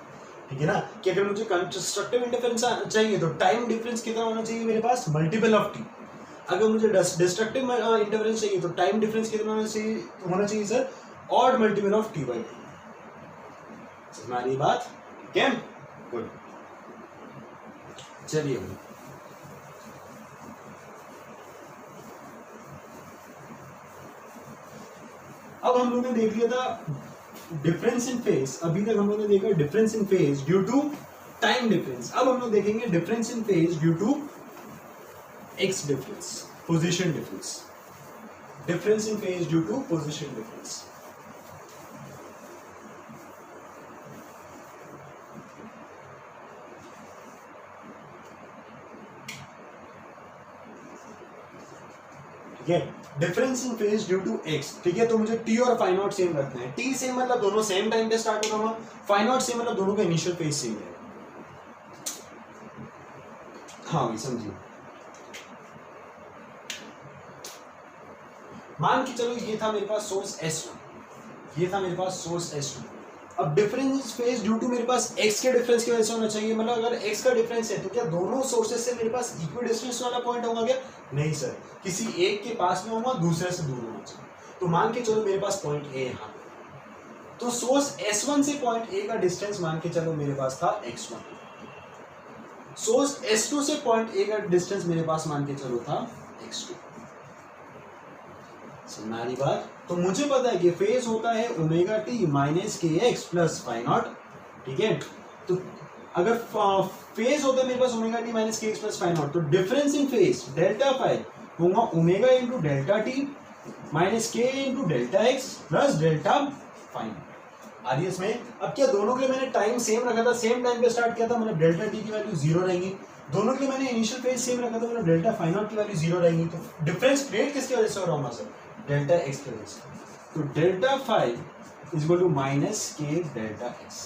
ठीक है ना, कि अगर मुझे कंस्ट्रक्टिव इंटरफेरेंस चाहिए तो टाइम डिफरेंस कितना होना चाहिए मेरे पास, मल्टीपल ऑफ टी। अगर मुझे डिस्ट्रक्टिव इंटरफेरेंस चाहिए तो टाइम डिफरेंस कितना होना चाहिए sir, odd multiple of t/2, हमारी बात, ठीक है, गुड। चलिए अब हम लोगों ने देख लिया था डिफरेंस इन फेज, अभी तक हम लोगों ने देखा difference in phase due to time difference, अब हम लोग देखेंगे difference in phase due to X difference, position difference, difference in phase due to position difference. ठीक है, difference in phase due to X, ठीक है, तो मुझे टी और फाई नॉट सेम रखना है, टी सेम मतलब दोनों सेम टाइम पे स्टार्ट हो रहा होगा, फाई नॉट सेम मतलब दोनों का इनिशियल फेज सेम है, हाँ भाई समझिए। मान के चलो ये था मेरे पास सोर्स S1, ये था मेरे पास सोर्स S2, अब डिफरेंस फेज ड्यू टू मेरे पास x के डिफरेंस की वजह से होना चाहिए, मतलब अगर x का डिफरेंस है तो क्या दोनों सोर्सेस से मेरे पास इक्वल डिस्टेंस वाला पॉइंट होगा क्या, नहीं सर, किसी एक के पास में होगा दूसरे से दूर होना चाहिए, तो मान के चलो मेरे पास पॉइंट A यहाँ, तो सोर्स S1 से पॉइंट A का डिस्टेंस मान के चलो मेरे पास था x1, सोर्स S2 से पॉइंट A का डिस्टेंस मेरे पास मान के चलो था x2, हमारी बात। तो मुझे पता है कि फेज होता है ओमेगा टी माइनस के एक्स प्लस फाई नॉट, ठीक है, तो अगर फेज होता है मेरे पास ओमेगा टी माइनस के एक्स प्लस फाई नॉट, तो difference in phase delta phi होगा omega into delta t minus k into delta x plus delta phi naught. आ रही है इसमें, अब क्या दोनों के लिए मैंने टाइम सेम रखा था, सेम टाइम पे स्टार्ट किया था, मतलब डेल्टा टी की वैल्यू 0 रहेंगी, दोनों के लिए मैंने इनिशियल फेज सेम रखा था, मतलब डेल्टा फाई नॉट की वैल्यू 0 रहेगी, तो डिफरेंस क्रिएट किसकी वजह से हो रहा होगा सर, डेल्टा एक्स की वजह से, तो delta phi is equal to minus K delta X.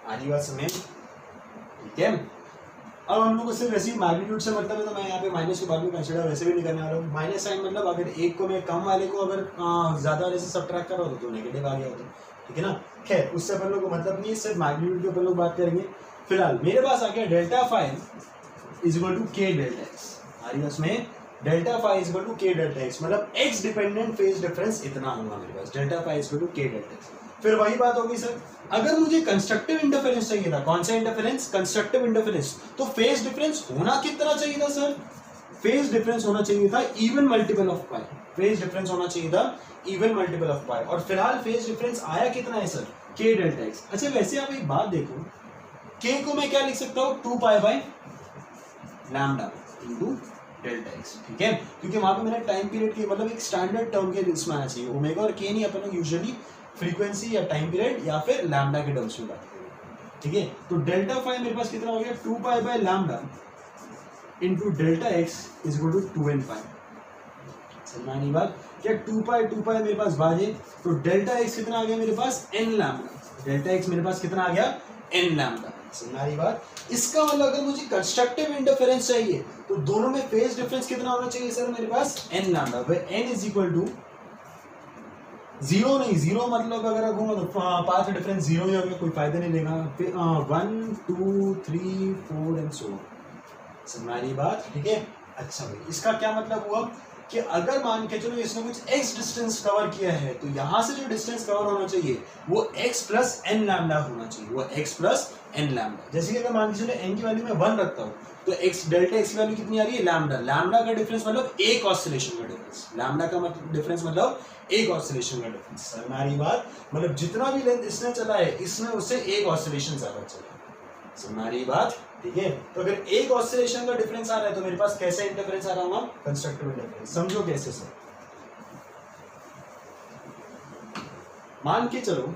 आधी बात समझ, ठीक है। अब हम लोग को सिर्फ वैसे ही मैग्नीट्यूड से मतलब है, तो मैं यहाँ पे माइनस के बाद में कंसिडर वैसे भी नहीं करने वाला हूँ, माइनस साइन मतलब अगर एक को मैं कम वाले को अगर ज्यादा वाले से सब्ट्रैक्ट कर रहा हूँ तो नेगेटिव आ गया होता, ठीक है ना, खैर उससे अपन लोग को मतलब नहीं है, सिर्फ मैग्नीट्यूड के अपन लोग बात करेंगे। फिलहाल मेरे पास आ गया delta phi is equal to k delta x, आ रही है उसमें delta phi is equal to k delta x, मतलब एक्स डिपेंडेंट फेज डिफरेंस इतना होगा मेरे पास, delta phi is equal to k delta x. फिर वही बात होगी सर, अगर मुझे कंस्ट्रक्टिव इंटरफेरेंस चाहिए था, कौन सा इंटरफेरेंस, कंस्ट्रक्टिव इंटरफेरेंस, तो फेज डिफरेंस होना कितना चाहिए था सर, फेज डिफरेंस होना चाहिए था even multiple of pi, phase difference होना चाहिए था इवन मल्टीपल ऑफ पाई, और फिलहाल फेज डिफरेंस आया कितना है सर, के डेल्टा एक्स। अच्छा वैसे आप एक बात देखो, के को मैं क्या लिख सकता हूँ, 2 pi by lambda into delta x, ठीक है, क्योंकि वहां पे मैंने टाइम पीरियड की मतलब एक स्टैंडर्ड टर्म के इसमें आना चाहिए, ओमेगा और के नहीं, अपन लोग यूजुअली फ्रीक्वेंसी या टाइम पीरियड या फिर लैम्डा के टर्म्स में बात करेंगे, ठीक है। तो डेल्टा फाई मेरे पास कितना हो गया, 2 pi by lambda into delta X is equal to 2n pi. समझानी बात, क्या 2 पाई मेरे पास बाजे, तो डेल्टा एक्स कितना आ गया मेरे पास, n लैम्डा, डेल्टा एक्स मेरे पास कितना आ गया, n लैम्डा। समझानी बात, इसका मतलब अगर मुझे कंस्ट्रक्टिव इंटरफेरेंस चाहिए तो दोनों में फेज डिफरेंस कितना होना चाहिए सर मेरे पास, n lambda, where n is equal to zero नहीं, जीरो मतलब अगर रखूंगा तो पाथ डिफरेंस जीरो ही होगा, कोई फायदा नहीं लेगा। फिर 1 2 3 4 एंड सो हमारी बात ठीक है। अच्छा भाई इसका क्या मतलब हुआ कि अगर मान के चलो इसने कुछ x डिस्टेंस कवर किया है तो यहां से जो डिस्टेंस कवर होना चाहिए वो x प्लस एन लैम्डा होना चाहिए, वो x प्लस एन लैम्डा। जैसे कि अगर मान के चलो n की वैल्यू में 1 रखता हूं तो x डेल्टा x की वैल्यू कितनी आ रही है, लैम्डा। लैम्डा का डिफरेंस मतलब एक ऑसिलेशन का डिफरेंस, लैम्डा का मतलब डिफरेंस मतलब एक ऑसिलेशन का डिफरेंस। हमारी बात मतलब जितना भी लेंथ इसने चला है इसमें उससे एक ऑसिलेशन ज्यादा चला है, हमारी बात ठीक है। तो अगर एक ऑसिलेशन का डिफरेंस आ रहा है तो मेरे पास कैसा इंटरफेरेंस आ रहा होगा, कंस्ट्रक्टिव इंटरफेरेंस। समझो कैसे सर, मान के चलो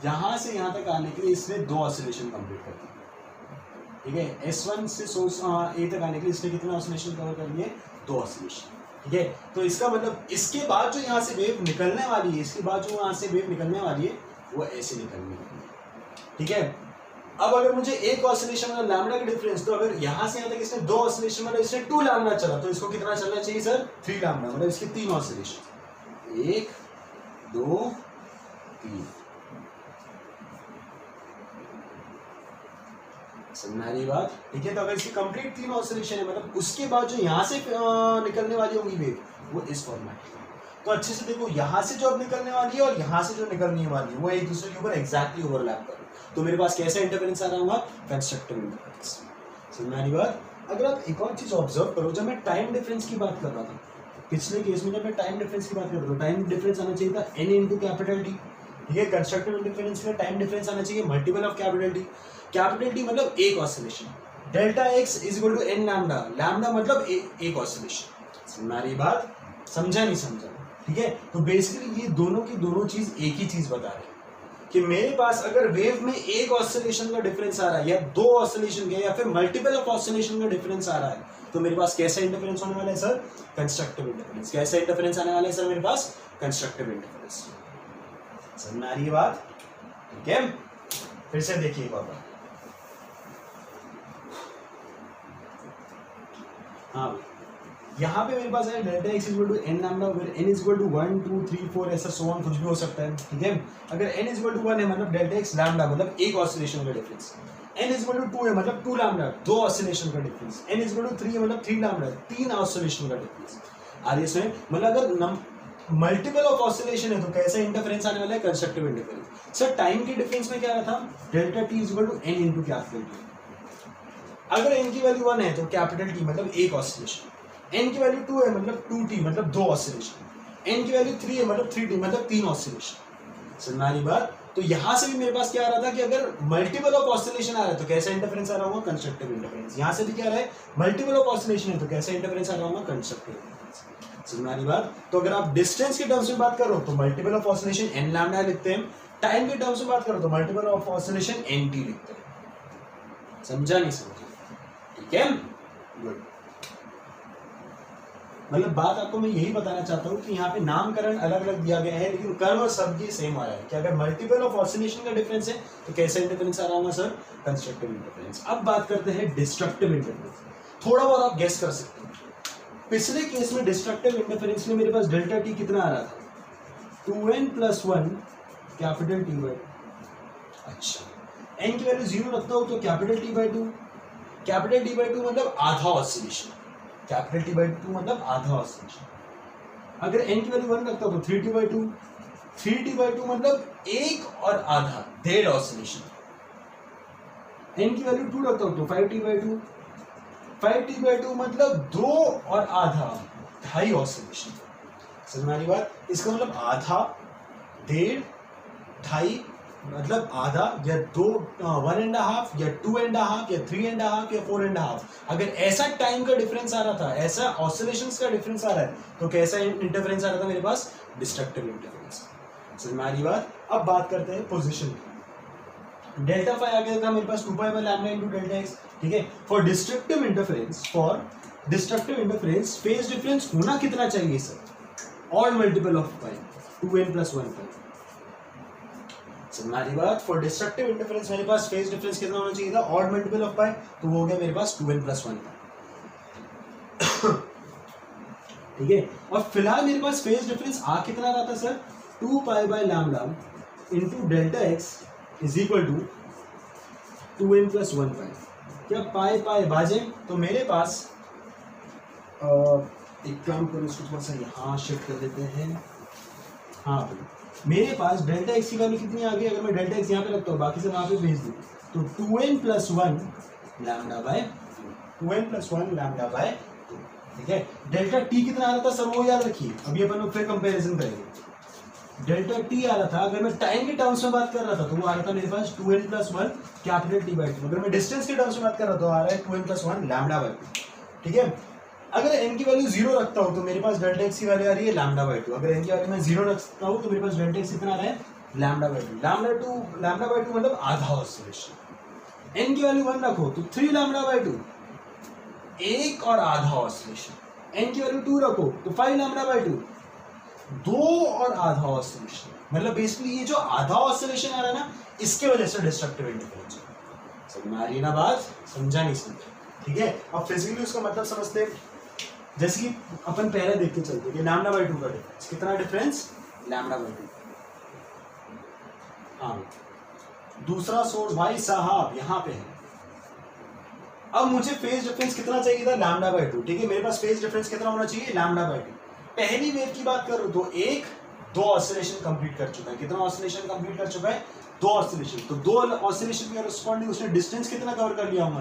यहां से यहां तक आने के लिए इसने दो ऑसिलेशन कंप्लीट कर दिए, ठीक है। S1 से सोर्स A तक आने के लिए इसने कितने ऑसिलेशन कवर कर लिए, दो ऑसिलेशन, ठीक है। तो इसका मतलब इसके बाद जो यहां से वेव निकलने वाली है, इसके बाद जो वहां से वेव निकलने वाली है वो ऐसे निकलने वाली है, ठीक है। अब अगर मुझे एक ऑसिलेशन मतलब लैम्डा का डिफरेंस, तो अगर यहां से यहां तक इसने दो ऑसिलेशन मतलब इसने 2 लैम्डा चला तो इसको कितना चलना चाहिए सर, 3 लैम्डा, मतलब इसके 3 ऑसिलेशन, 1 2 3। समझ बात ठीक है। तो अगर इसकी कंप्लीट 3 ऑसिलेशन है मतलब उसके बाद जो यहां से निकलने वाली होगी वेव वो इस फॉर्मेट। तो अच्छे से देखो यहां से जो अब निकलने वाली है और यहां से जो निकलने वाली है वो एक दूसरे के ऊपर एग्जैक्टली ओवरलैप कर, तो मेरे पास कैसा इंटरफेरेंस आ रहा होगा, कंस्ट्रक्टिव इंटरफेरेंस। समझ बात। अगर आप एक और चीज ऑब्जर्व करो, जब मैं टाइम डिफरेंस की बात कर रहा था पिछले केस में, जब मैं टाइम डिफरेंस की बात कर रहा था, टाइम डिफरेंस आना चाहिए था n इंटू कैपिटल टी, ठीक है। कंस्ट्रक्टिव इंटरफेरेंस में टाइम डिफरेंस आना चाहिए multiple of capital T. Capital T मतलब एक oscillation, delta X is equal to N lambda, lambda मतलब एक ऑसिलेशन। समझ बात, समझा नहीं समझा, ठीक है। तो बेसिकली ये दोनों की दोनों चीज एक ही चीज बता रहे हैं कि मेरे पास अगर वेव में एक ऑसिलेशन का डिफरेंस आ रहा है या दो ऑसिलेशन का या फिर मल्टीपल ऑफ ऑसिलेशन का डिफरेंस आ रहा है तो मेरे पास कैसा इंटरफेरेंस होने वाला है सर, कंस्ट्रक्टिव इंटरफेरेंस। कैसा इंटरफेरेंस आने वाला है सर मेरे पास, कंस्ट्रक्टिव इंटरफेरेंस। समझ में आ रही है बात, ठीक है। फिर से देखिए एक और बात, हाँ यहाँ पे मेरे पास है delta X equal to N lambda, अगर एन इज इक्वल टू 1 2 3 4 ऐसा सो ऑन कुछ भी हो सकता है, ठीक है। अगर एन इज इक्वल टू 1 है मतलब डेल्टा एक्स लैम्डा मतलब एक ऑसिलेशन का difference, N is equal to 2 है मतलब 2 लैम्डा दो ऑसिलेशन का difference, N is equal to 3 है मतलब 3 लैम्डा 3 ऑसिलेशन का डिफरेंस। आर इसमें मतलब अगर मल्टीपल ऑफ ऑसिलेशन है तो कैसा इंटरफेरेंस आने वाला है, कंस्ट्रक्टिव इंटरफेरेंस। सर टाइम के डिफरेंस में क्या रहा था, delta T is equal to N into capital T. अगर एन की वैल्यू 1 है तो कैपिटल टी मतलब एक ऑसिलेशन, n की वैल्यू 2 है मतलब 2t मतलब दो ऑसिलेशन, n की वैल्यू 3 है मतलब 3t मतलब तीन ऑसिलेशन। समझ बात। तो यहां से भी मेरे पास क्या आ रहा था कि अगर मल्टीपल ऑफ ऑसिलेशन आ रहा है तो कैसा इंटरफेरेंस आ रहा होगा, कंस्ट्रक्टिव इंटरफेरेंस। यहां से भी क्या आ रहा है, मल्टीपल ऑफ ऑसिलेशन है तो कैसा इंटरफेरेंस आ रहा होगा, कंस्ट्रक्टिव इंटरफेरेंस। समझ बात। तो अगर आप डिस्टेंस के टर्म्स में बात करो तो multiple of oscillation n lambda लिखते हैं, टाइम के टर्म्स में बात करो तो मल्टीपल ऑफ ऑसिलेशन nt लिखते हैं। समझा नहीं समझा, ठीक है, गुड। मतलब बात आपको मैं यही बताना चाहता हूँ कि यहाँ पे नामकरण अलग अलग दिया गया है लेकिन कर्व सबकी सेम आ रहा है कि अगर मल्टीपल ऑफ ऑसिलेशन का डिफरेंस है तो कैसा इंटरफेरेंस आ रहा होगा सर, कंस्ट्रक्टिव इंटरफेरेंस। अब बात करते हैं डिस्ट्रक्टिव इंटरफेरेंस। थोड़ा बहुत आप गेस कर सकते हो, पिछले केस में डिस्ट्रक्टिव इंटरफेरेंस में मेरे पास डेल्टा टी कितना आ रहा था, 2n + 1 कैपिटल टी बाई। अच्छा n की वैल्यू 0 रखता हूँ तो capital T by 2, capital T by 2 मतलब आधा ऑसिलेशन, कैपिटल टी बाई 2 मतलब आधा ऑसिलेशन। अगर n की वैल्यू 1 रखता हूं तो 3t बाई 2, 3t बाई 2 मतलब एक और आधा डेढ़ ऑसिलेशन। n की वैल्यू 2 रखता हूं तो 5t बाई 2, 5t बाई 2 मतलब दो और आधा ढाई ऑसिलेशन। समझ में आ रही बात। इसका मतलब आधा, डेढ़, ढाई मतलब आधा या दो, 1.5 या 2.5 या 3.5 या 4.5। अगर ऐसा टाइम का डिफरेंस आ रहा था, ऐसा ऑसिलेशंस का डिफरेंस आ रहा है तो कैसा इंटरफेरेंस आ रहा था मेरे पास, डिस्ट्रक्टिव इंटरफेरेंस। समझ में आ रही बात। अब बात करते हैं पोजीशन की। डेल्टा फाई आ गया था मेरे पास 2 pi by lambda into delta x, ठीक है। For destructive interference phase difference होना कितना चाहिए sir, odd multiple of pi, 2n + 1 pi. हमारी बात। फॉर डिस्ट्रक्टिव इंटरफेरेंस मेरे पास फेज डिफरेंस कितना होना चाहिए था, ऑड मल्टीपल ऑफ पाई, तो वो हो गया मेरे पास 2n + 1 पाई। ठीक है। और फिलहाल मेरे पास फेज डिफरेंस आ कितना रहा था sir, 2 pi by lambda into delta X is equal to 2n plus 1 pi. क्या पाई पाई बाजे, तो मेरे पास एक काम करो, इसको थोड़ा सा यहाँ शिफ्ट कर देते हैं। हाँ भाई, मेरे पास डेल्टा एक्स की वैल्यू कितनी आ गई, अगर मैं डेल्टा एक्स यहाँ पे रखता हूँ बाकी से वहाँ पे भेज दूँ, तो 2n plus 1 lambda by 2n plus 1 lambda by 2, ठीक है। डेल्टा टी कितना आ रहा था सर, वो याद रखिए, अभी अपन लोग फिर कंपैरिजन करेंगे। डेल्टा टी आ रहा था, अगर मैं टाइम के टर्म्स में बात कर रहा था तो वो आ रहा था मेरे पास 2n plus 1 capital T by 2। अगर मैं डिस्टेंस के टर्म्स में बात कर रहा था तो आ रहा है 2n प्लस 1 लैम्डा बाई 2, ठीक है। अगर n की वैल्यू 0 रखता हूँ तो मेरे पास डेल्टा x की वैल्यू आ रही है लैम्डा बाई 2। अगर n की वैल्यू मैं 0 रखता हूँ तो मेरे पास डेल्टा x कितना आ रहा है, लैम्डा बाई 2। लैम्डा बाई 2 मतलब आधा ऑसिलेशन। n की वैल्यू 1 रखो तो 3 लैम्डा बाई 2, एक और आधा ऑसिलेशन। n की वैल्यू 2 रखो तो 5 लैम्डा बाई 2, दो और आधा ऑसिलेशन। मतलब बेसिकली ये जो आधा ऑसिलेशन आ रहा है ना, इसके वजह से डिस्ट्रक्टिव इंटरफेरेंस। समझ में आ रही है ना बात, समझा नहीं समझा, ठीक है। अब फिजिकली उसका मतलब समझते हैं, जैसे कि अपन पहले देख के चलते कि लैम्डा बाई 2 का डिफरेंस, कितना डिफरेंस, लैम्डा बाई 2। हाँ, दूसरा सोर्स भाई साहब यहाँ पे है। अब मुझे फेज डिफरेंस कितना चाहिए था, लैम्डा बाई 2, ठीक है। मेरे पास फेज डिफरेंस कितना होना चाहिए, लैम्डा बाई 2। पहली वेव की बात करूं तो दो ऑसिलेशन कंप्लीट कर चुका है। कितना ऑसिलेशन कंप्लीट कर चुका है, 2 ऑसिलेशन। तो 2 ऑसिलेशन के कॉरेस्पॉन्डिंग उसने डिस्टेंस कितना कवर कर लिया होगा,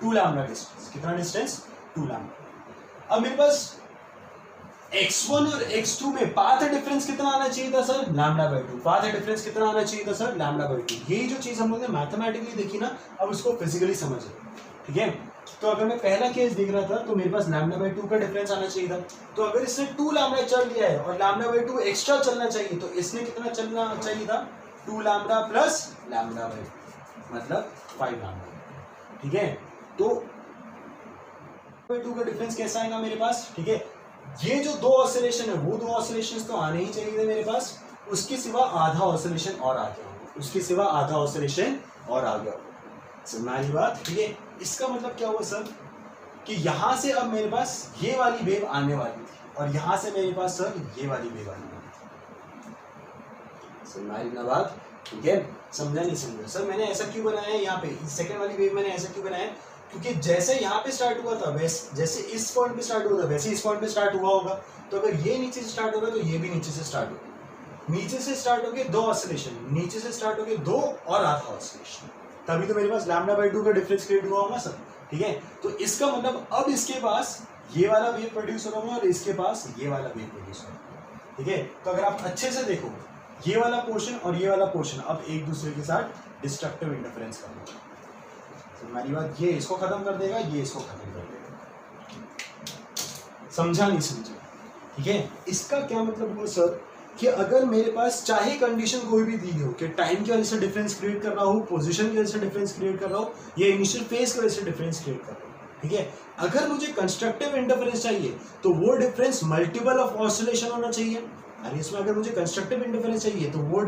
2 लैम्डा डिस्टेंस। कितना डिस्टेंस, 2 लैम्डा। अब मेरे पास x1 और x2 में पाथ डिफरेंस कितना आना चाहिए था sir, lambda by 2। Path difference कितना आना चाहिए था सर, लैम्डा बाई 2। ये जो चीज हम लोग ने मैथमेटिकली देखी ना, अब उसको फिजिकली समझे, ठीक है। तो अगर मैं पहला केस देख रहा था तो मेरे पास लैम्डा बाई 2 का डिफरेंस आना चाहिए था। तो अगर इसने 2 लैम्डा चल दिया है और लैम्डा बाई 2 एक्स्ट्रा चलना चाहिए, तो इसने कितना चलना चाहिए था, 2 लैम्डा प्लस लैम्डा बाई 2 मतलब 5 लैम्डा, ठीक है। तो बाई 2 का डिफरेंस कैसा आएगा मेरे पास, ठीक है। ये जो 2 ऑसिलेशन है वो 2 ऑसिलेशन तो आने ही चाहिए थे मेरे पास, उसके सिवा आधा ऑसिलेशन और आ गया, उसके सिवा आधा ऑसिलेशन और आ गया। समझ बात, ठीक है। इसका मतलब क्या हुआ सर, कि यहां से अब मेरे पास ये वाली वेव आने वाली थी और यहां से मेरे पास सर ये वाली वेव आने वाली थी। समझ ना बात, ठीक है। समझा नहीं समझा सर, मैंने ऐसा क्यों बनाया है यहाँ पे, सेकंड वाली वेव मैंने ऐसा क्यों बनाया, क्योंकि जैसे यहाँ पे स्टार्ट हुआ था वैसे, जैसे इस पॉइंट पे स्टार्ट हुआ था वैसे इस पॉइंट पे स्टार्ट हुआ होगा। तो अगर ये नीचे से स्टार्ट होगा तो ये भी नीचे से स्टार्ट होगा। नीचे से स्टार्ट हो गए 2 ऑसिलेशन, नीचे से स्टार्ट हो गए 2 और आधा ऑसिलेशन, तभी तो मेरे पास लैम्डा बाई 2 का डिफरेंस क्रिएट हुआ होगा सर, ठीक है। तो इसका मतलब अब इसके पास ये वाला वेव प्रोड्यूस हो रहा है और इसके पास ये वाला वेव प्रोड्यूस हो रहा है, ठीक है। तो अगर आप अच्छे से देखो, ये वाला पोर्शन और ये वाला पोर्शन अब एक दूसरे के साथ डिस्ट्रक्टिव इंटरफेरेंस करेगा। हमारी बात, ये इसको खत्म कर देगा, ये इसको खत्म कर देगा। समझा नहीं समझा, ठीक है। इसका क्या मतलब हुआ सर, कि अगर मेरे पास चाहे कंडीशन कोई भी दी हो, कि टाइम की वजह से डिफरेंस क्रिएट कर रहा हो, पोजीशन की वजह से डिफरेंस क्रिएट कर रहा हो, या इनिशियल फेज की वजह से डिफरेंस क्रिएट कर रहा हो, ठीक है। अगर मुझे कंस्ट्रक्टिव इंटरफेरेंस चाहिए तो वो डिफरेंस मल्टीपल ऑफ ऑसिलेशन होना चाहिए। और इसमें अगर मुझे कंस्ट्रक्टिव इंटरफेरेंस चाहिए तो वो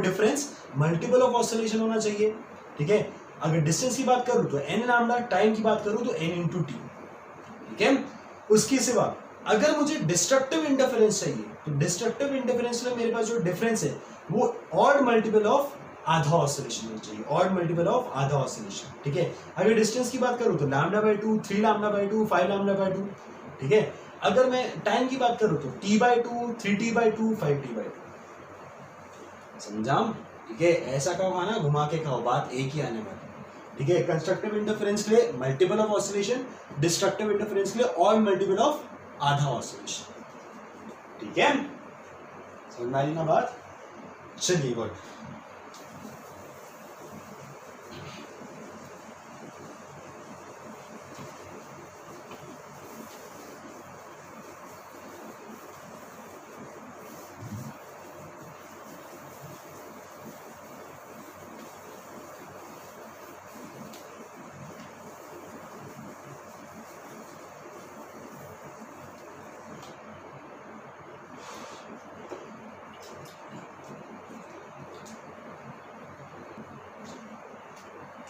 डिफरेंस मल्टीपल ऑफ ऑसिलेशन होना चाहिए, ठीक है। अगर डिस्टेंस की बात करूं तो n लैम्डा, टाइम की बात करूं तो n इंटू टी, ठीक है। उसके सिवा अगर मुझे डिस्ट्रक्टिव इंटरफेरेंस चाहिए तो डिस्ट्रक्टिव इंटरफेरेंस में मेरे पास जो डिफरेंस है वो ऑड मल्टीपल ऑफ आधा ऑसिलेशन होना चाहिए, ऑड मल्टीपल ऑफ आधा ऑसिलेशन, ठीक है। अगर डिस्टेंस की बात करूं तो lambda by 2, 3 lambda by 2, 5 lambda by 2, ठीक है। अगर मैं टाइम की बात करूं तो t by 2, 3t by 2, 5t by 2। समझा, ठीक है। ऐसा खाओ खाना, घुमा के खाओ, बात एक ही आने वाली, ठीक है। कंस्ट्रक्टिव इंटरफेरेंस के लिए multiple of oscillation, destructive interference के लिए ऑड मल्टीपल ऑफ आधा ऑसिलेशन, ठीक है। समझ आई ना बात, चलिए गुड।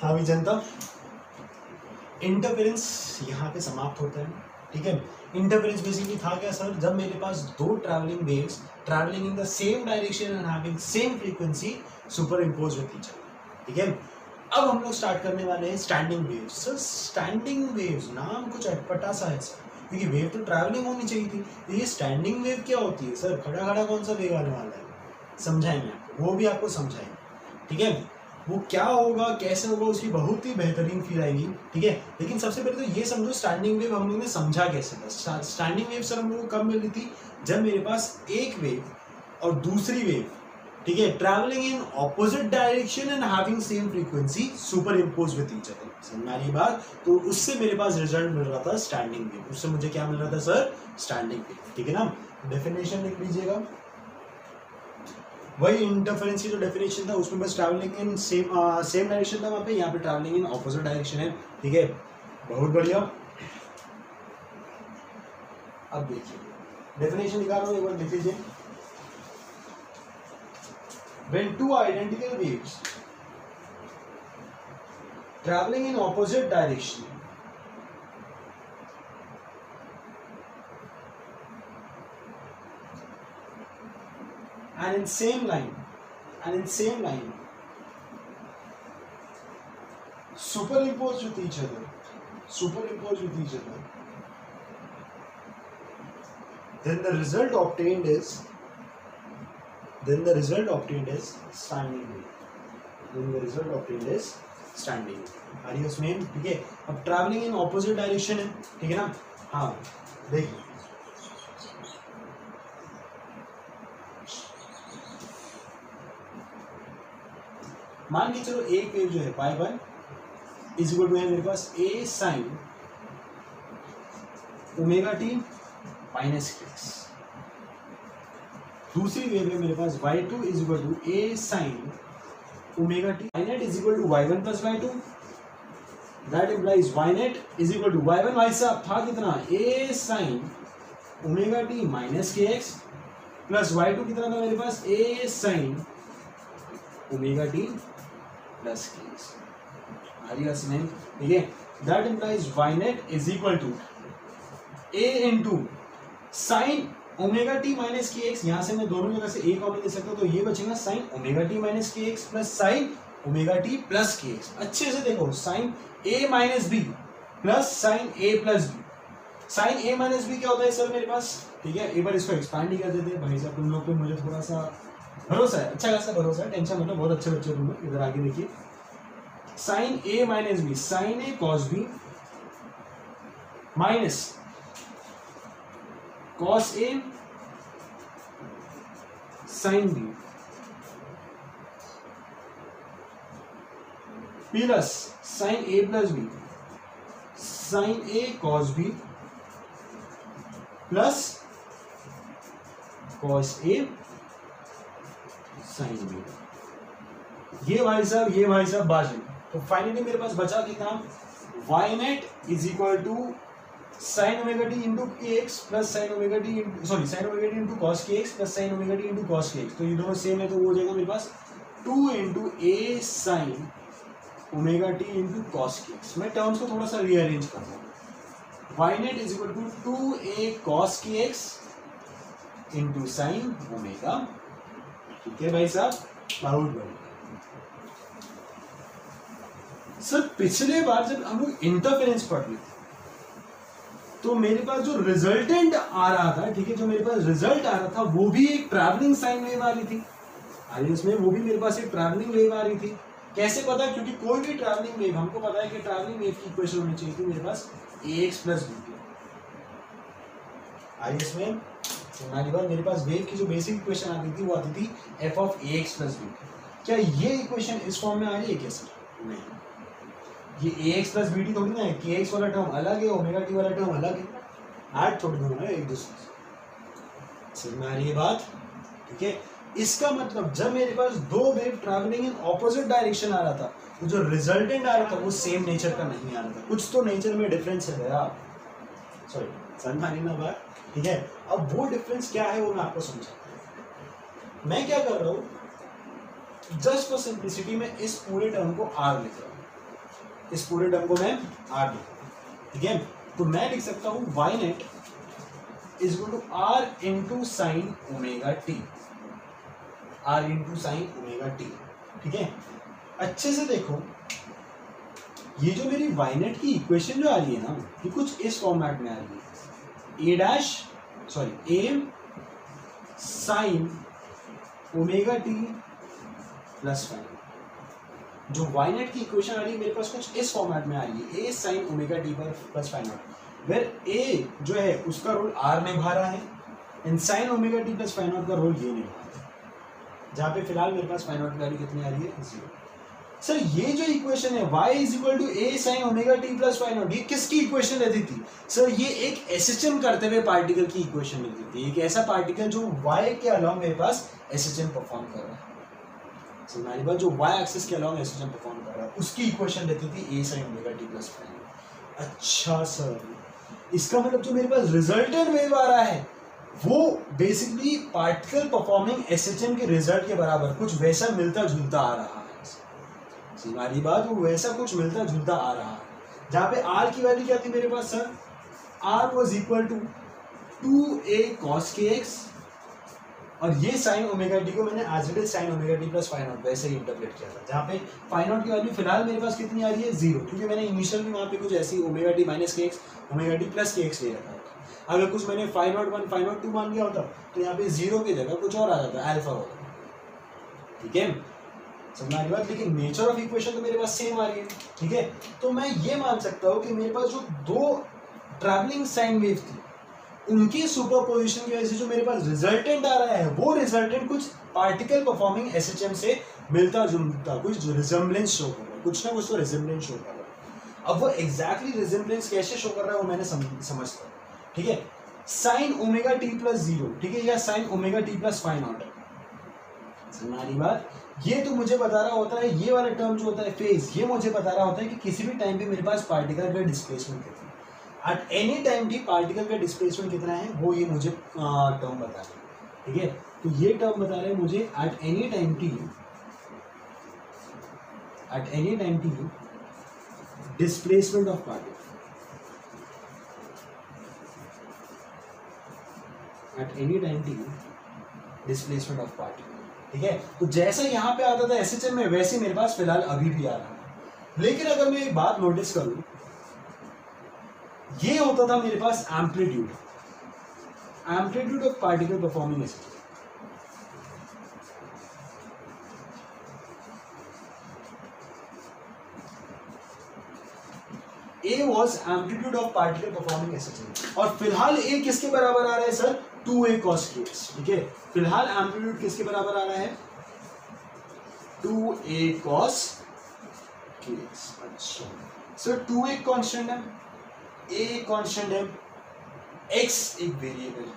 हाँ भी जनता, इंटरफेरेंस यहाँ पे समाप्त होता है। ठीक है। इंटरफेरेंस बेसिकली था क्या सर, जब मेरे पास दो travelling waves travelling in the same direction and having same frequency superimpose with each other, ठीक है। अब हम लोग स्टार्ट करने वाले हैं standing waves. Sir standing waves नाम कुछ अटपटा सा है सर, क्योंकि वेव तो ट्रैवलिंग होनी चाहिए थी, तो ये स्टैंडिंग वेव क्या होती है सर, खड़ा खड़ा कौन सा वेव आने वाला है, समझाएंगे आपको, वो भी आपको समझाएंगे, ठीक है। वो क्या होगा कैसे होगा उसकी बहुत ही बेहतरीन फील आएगी, ठीक है। लेकिन सबसे पहले तो ये समझो स्टैंडिंग वेव हम लोगों ने समझा कैसे था। स्टैंडिंग वेव सर हम लोगों को कब मिल रही थी, जब मेरे पास एक वेव और दूसरी वेव, ठीक है, travelling in opposite direction and having same frequency superimpose with each other, समझ आ रही बात। तो उससे मेरे पास रिजल्ट मिल रहा था स्टैंडिंग वेव, उससे मुझे क्या मिल रहा था सर, स्टैंडिंग वेव, ठीक है ना। डेफिनेशन लिख लीजिएगा, वही इंटरफेरेंस की जो डेफिनेशन था उसमें बस ट्रैवलिंग इन सेम डायरेक्शन था वहाँ पे, यहाँ पे ट्रैवलिंग इन ऑपोजिट डायरेक्शन है, ठीक है। बहुत बढ़िया। अब देखिए डेफिनेशन निकाल रहा हूँ, एक बार देख लीजिए। When two identical waves traveling in opposite direction and in same line superimposed with each other, then the result obtained is standing wave, are you उसमें, ठीक है। अब ट्रैवलिंग इन ऑपोजिट डायरेक्शन है, ठीक है ना। हाँ देखिए मान के चलो एक वेव जो है y1 इज इक्वल टू है मेरे पास a sin omega T minus x, दूसरी वेव है मेरे पास y2 is equal to a sin omega T, y net is equal to y1 plus y2, that implies y net is equal to y1 भाई साहब था कितना a sin omega T minus kx plus y2 कितना था मेरे पास a sin omega T plus kx, ठीक है। That implies y net is equal to a into sine omega T minus के एक्स, यहाँ से मैं दोनों जगह से a कॉमन ले सकता हूँ, तो ये बचेगा साइन ओमेगा टी माइनस के x plus sine omega T plus K X. अच्छे से देखो sine a minus B plus sine a plus B, sine a minus B क्या होता है सर मेरे पास, ठीक है। एक बार इसको एक्सपांड ही कर देते हैं भाई साहब, तुम लोग पे मुझे थोड़ा सा भरोसा है, अच्छा खासा भरोसा है, टेंशन मतलब बहुत अच्छे बच्चे तुम लोग। इधर आगे देखिए sine a minus B sine a cos B minus cos a sine B plus sine a plus B sine a cos B plus cos a sine B, ये भाई साहब बाजू। तो फाइनली मेरे पास बचा कितना, y net is equal to sine omega t into k x plus sine omega t into cos k x plus sine omega t into cos k x, तो ये दोनों सेम है, तो वो हो जाएगा मेरे पास 2 into A sine omega t into cos k x. मैं टर्म्स को थोड़ा सा रीअरेंज कर रहा हूँ, y net is equal to 2a cos k x into sine omega, ठीक है भाई साहब, बहुत बढ़िया। सर पिछले बार जब हम लोग इंटरफेरेंस पढ़ रहे थे तो मेरे पास जो रिजल्टेंट आ रहा था, ठीक है, जो मेरे पास रिजल्ट आ रहा था वो भी एक ट्रैवलिंग साइन वेव आ रही थी, उसमें वो भी मेरे पास एक ट्रैवलिंग वेव आ रही थी। कैसे पता, क्योंकि कोई भी ट्रैवलिंग वेव हमको पता है कि ट्रैवलिंग वेव की इक्वेशन होनी चाहिए थी मेरे पास ax प्लस बी। इसमें हमारी बार मेरे पास वेव की जो बेसिक इक्वेशन आती थी वो आती थी f of ax plus B. क्या ये इक्वेशन इस फॉर्म में आ रही है क्या सर? नहीं, ये ax प्लस बी टी थोड़ी ना है, kx वाला टर्म अलग है, ओमेगा टी वाला टर्म अलग है, ऐड थोड़ी होना है एक दूसरे से। समझ में आ रही है बात? ठीक है, इसका मतलब जब मेरे पास दो wave travelling in opposite direction आ रहा था तो जो रिजल्टेंट आ रहा था वो सेम नेचर का नहीं आ रहा था, कुछ तो नेचर में डिफरेंस है भैया। सॉरी, समझ में ना बात? ठीक है, अब वो डिफरेंस क्या है वो मैं आपको समझाता हूँ। मैं क्या कर रहा हूँ, जस्ट फॉर सिंप्लिसिटी में इस पूरे टर्म को आर लिख रहा हूँ, इस पूरे टर्म को मैं आर लिख रहा हूँ, ठीक है। तो मैं लिख सकता हूं Y net is equal to R into sine omega T, R into sine omega T. ठीक है, अच्छे से देखो, ये जो मेरी वाई नेट की इक्वेशन जो आ रही है ना, ये कुछ इस फॉर्मेट में आ रही है, A sine omega T plus phi. जो वाई नेट की इक्वेशन आ रही है मेरे पास कुछ इस फॉर्मेट में आ रही है, ए साइन ओमेगा टी पर प्लस फाइन नॉट, वेर ए जो है उसका रोल आर निभा रहा है and sign omega T plus phi not का रोल ये निभा रहा है, जहाँ पे फिलहाल मेरे पास फाइन नॉट की वैल्यू कितनी आ रही है, 0। सर ये जो इक्वेशन है y is equal to A sine omega T plus phi naught, ये किसकी इक्वेशन रहती थी सर? ये एक एसएचएम करते हुए पार्टिकल की इक्वेशन मिलती थी, एक ऐसा पार्टिकल जो y के अलोंग मेरे पास एसएचएम परफॉर्म कर रहा है। हमारी बात जो y एक्सिस के अलोंग एसएचएम परफॉर्म कर रहा है उसकी इक्वेशन रहती थी A sine omega T plus phi naught. अच्छा सर, इसका मतलब जो मेरे पास रिजल्टेंट वेव आ रहा है वो बेसिकली पार्टिकल परफॉर्मिंग एसएचएम के रिजल्ट के बराबर कुछ वैसा मिलता जुलता आ रहा है। हमारी बात वो वैसा कुछ मिलता जुलता आ रहा है, जहाँ पे r की वैल्यू क्या थी मेरे पास sir? r was equal to 2a cos kx, और ये साइन ओमेगा टी को मैंने as it is sine omega T plus phi naught वैसे ही इंटरप्रेट किया था, जहाँ पे फाइन नॉट की वैल्यू फिलहाल मेरे पास कितनी आ रही है, 0, क्योंकि मैंने इनिशियल में वहाँ पे कुछ ऐसी ओमेगा टी माइनस के x omega T plus K x ले रखा होता। अगर कुछ मैंने फाइन नॉट 1 फाइन नॉट 2 मान लिया होता तो यहाँ पे 0 की जगह कुछ और आ जाता, अल्फा होता। ठीक है, समझ आ रही बात? लेकिन नेचर ऑफ इक्वेशन तो मेरे पास सेम आ रही है। ठीक है, तो मैं ये मान सकता हूँ कि मेरे पास जो दो ट्रैवलिंग साइन वेव थी उनकी सुपरपोजिशन की वजह से जो मेरे पास रिजल्टेंट आ रहा है वो रिजल्टेंट कुछ पार्टिकल परफॉर्मिंग एसएचएम से मिलता जुलता कुछ रिजेम्बलेंस शो कर रहा है, कुछ ना कुछ तो रिजेम्बलेंस शो कर रहा है। अब वो एग्जैक्टली रिजेम्बलेंस कैसे शो कर रहा है वो मैंने समझता हूँ। ठीक है, साइन ओमेगा टी प्लस 0, ठीक है, या sign omega T plus phi not, हमारी बात ये तो मुझे बता रहा होता है, ये वाला टर्म जो होता है फेज, ये मुझे बता रहा होता है कि किसी भी टाइम पे मेरे पास पार्टिकल का डिस्प्लेसमेंट कितना है, at any time T particle का डिस्प्लेसमेंट कितना है वो ये मुझे टर्म बता रहा है। ठीक है, तो ये टर्म बता रहे हैं मुझे at any time T displacement of particle, at any time T displacement of particle. ठीक है, तो जैसा यहाँ पे आता था एसएचएम में वैसे मेरे पास फिलहाल अभी भी आ रहा है। लेकिन अगर मैं एक बात नोटिस करूं, ये होता था मेरे पास amplitude of particle performing SHM. A was amplitude of particle performing SHM, और फिलहाल ए किसके बराबर आ रहा है सर? 2a cos kx। ठीक है, फिलहाल एम्पलीट्यूड किसके बराबर आ रहा है? 2a cos kx। अच्छा सर, 2a कांस्टेंट है, a कांस्टेंट है, x एक वेरिएबल है।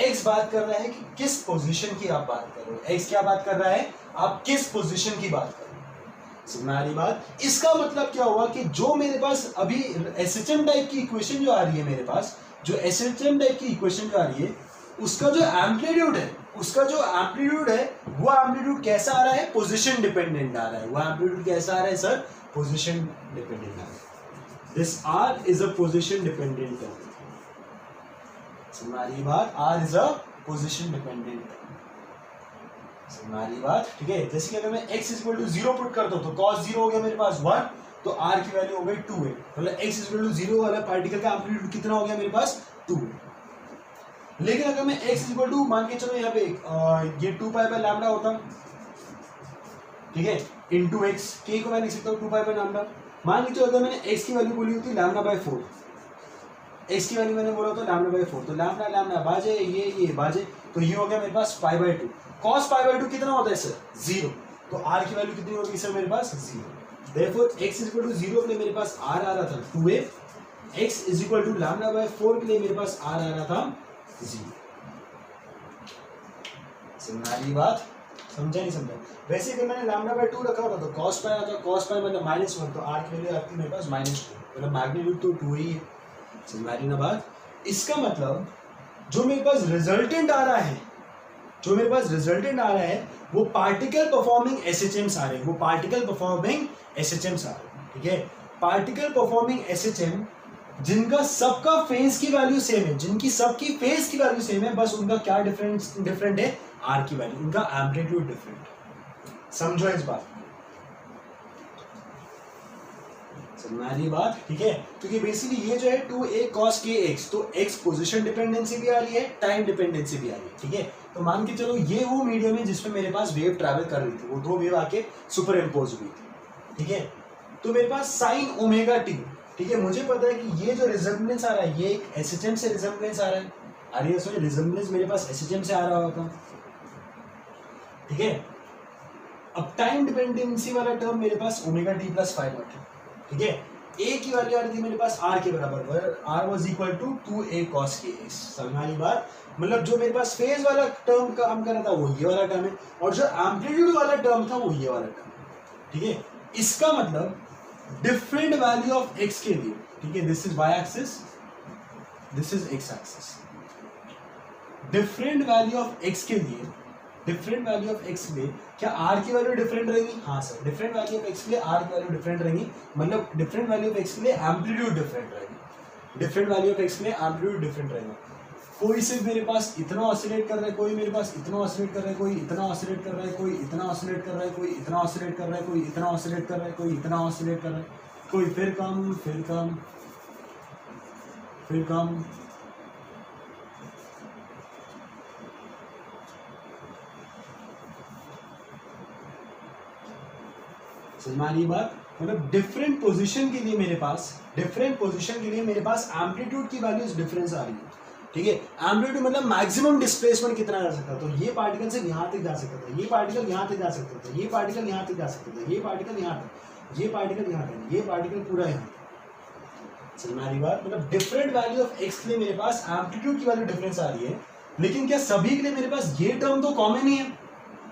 x बात कर रहा है कि किस पोजीशन की आप बात कर रहे हो, x क्या बात कर रहा है, आप किस पोजीशन की बात कर रहे हो। समझ आ रही बात? इसका मतलब क्या हुआ कि जो मेरे पास अभी एसएचएम टाइप की इक्वेशन जो आ रही है मेरे पास, जो एसएचएम टाइप की इक्वेशन जो आ रही है उसका जो एम्पलीट्यूड है, वो एम्पलीट्यूड कैसा आ रहा है? पोजीशन डिपेंडेंट आ रहा है। वो एम्पलीट्यूड कैसा आ रहा है सर? पोजीशन डिपेंडेंट आ रहा है। This R is a position dependent term. हमारी बात, R is a position dependent term. हमारी बात ठीक है। जैसे कि अगर मैं x इक्वल टू 0 पुट करता हूं तो cos 0 हो गया मेरे पास 1, तो r की वैल्यू हो गई 2a, मतलब x इक्वल टू 0 वाला पार्टिकल का एम्पलीट्यूड कितना हो गया मेरे पास? 2a। लेकिन अगर मैं x इक्वल टू मान के चलो यहाँ पे ये 2 पाई बाय लैम्डा होता, ठीक है, इनटू x, k को मैं लिख सकता हूँ 2 पाई बाय लैम्डा। मान लीजिए अगर मैंने x की वैल्यू बोली होती लैम्डा बाय 4, x की वैल्यू मैंने बोला होता लैम्डा बाय 4, तो लैम्डा लैम्डा बाजे ये बाजे, तो ये हो गया मेरे पास pi by 2। cos pi by 2 कितना होता है सर? 0, तो r की वैल्यू कितनी होगी सर मेरे पास? 0। देयरफॉर x इक्वल टू 0 के लिए मेरे पास r आ रहा था 2a, x is equal to lambda by 4 के लिए मेरे पास r आ रहा था 0। समझी बात? समझा नहीं समझा? वैसे अगर मैंने लैम्डा बाय 2 रखा होता तो cos पाई आता, cos पाई मतलब -1, तो r की वैल्यू आती मेरे पास -2, मतलब मैग्नीट्यूड तो 2 ही है। समझ रही ना बात? इसका मतलब जो मेरे पास रिजल्टेंट आ रहा है, वो पार्टिकल परफॉर्मिंग एसएचएम्स आ रहे हैं, ठीक है। पार्टिकल परफॉर्मिंग एसएचएम जिनका सबका फेज की वैल्यू सेम है, जिनकी सबकी फेज की वैल्यू सेम है, बस उनका क्या डिफरेंट है, आर की वैल्यू, उनका एम्पलीट्यूड डिफरेंट। समझो इस बात, समझी बात, ठीक है। क्योंकि बेसिकली ये जो है 2a cos kx, तो x पोजीशन डिपेंडेंसी भी आ रही है, टाइम डिपेंडेंसी भी आ रही है, ठीक है। तो मान के चलो ये वो मीडियम है जिसमें मेरे पास वेव ट्रैवल कर रही थी, वो दो वेव आके सुपर इम्पोज हुई थी, ठीक है। तो मेरे पास साइन ओमेगा टी, ठीक है, मुझे पता है कि ये जो रिजम्बलेंस आ रहा है, ये एक एसएचएम से रिजम्बलेंस आ रहा है, अरे सो रिजम्बलेंस मेरे पास एसएचएम से आ रहा होगा, ठीक है। अब टाइम डिपेंडेंसी वाला टर्म मेरे पास ओमेगा टी प्लस 5 है, ठीक है। ए की वैल्यू आ रही थी मेरे पास आर के बराबर, R was equal to 2a cos kx। समझानी बात, मतलब जो मेरे पास फेज वाला टर्म काम कर रहा था वो ये वाला टर्म है, और जो एम्पलीट्यूड वाला टर्म था वो ये वाला टर्म है, ठीक है। इसका मतलब डिफरेंट वैल्यू ऑफ x के लिए, ठीक है, this is y axis, this is x axis, different value of x के लिए, डिफरेंट वैल्यू ऑफ x के लिए क्या r की वैल्यू डिफरेंट रहेगी? हाँ sir, different value of x के लिए r की वैल्यू डिफरेंट रहेगी, मतलब डिफरेंट वैल्यू ऑफ x के लिए एम्पलीट्यूड डिफरेंट रहेगी, डिफरेंट वैल्यू ऑफ x के लिए एम्पलीट्यूड डिफरेंट रहेगा। कोई सिर्फ मेरे पास इतना ऑसिलेट कर रहा है, कोई मेरे पास इतना ऑसिलेट कर रहा है, कोई इतना ऑसिलेट कर रहा है, कोई इतना ऑसिलेट कर रहा है, कोई इतना ऑसिलेट कर रहा है, कोई इतना ऑसिलेट कर रहा है, कोई इतना ऑसिलेट कर रहा है, कोई फिर कम, फिर कम, फिर कम, समझी बात, मतलब डिफरेंट पोजीशन के लिए मेरे पास, डिफरेंट पोजीशन के लिए मेरे पास एम्पलीट्यूड की वैल्यूज डिफरेंस आ रही है, ठीक है। एम्पलीट्यूड मतलब मैक्सिमम डिस्प्लेसमेंट कितना जा सकता था, तो ये पार्टिकल से यहाँ तक जा सकता था, ये पार्टिकल यहाँ तक जा सकता था, ये पार्टिकल यहाँ तक जा सकता था, ये पार्टिकल यहाँ तक, ये पार्टिकल यहाँ तक, ये पार्टिकल पूरा यहाँ तक। समझी बात, मतलब डिफरेंट वैल्यू ऑफ एक्स के लिए मेरे पास एम्पलीट्यूड की वैल्यू डिफरेंस आ रही है, लेकिन क्या सभी के लिए मेरे पास ये टर्म तो कॉमन ही है,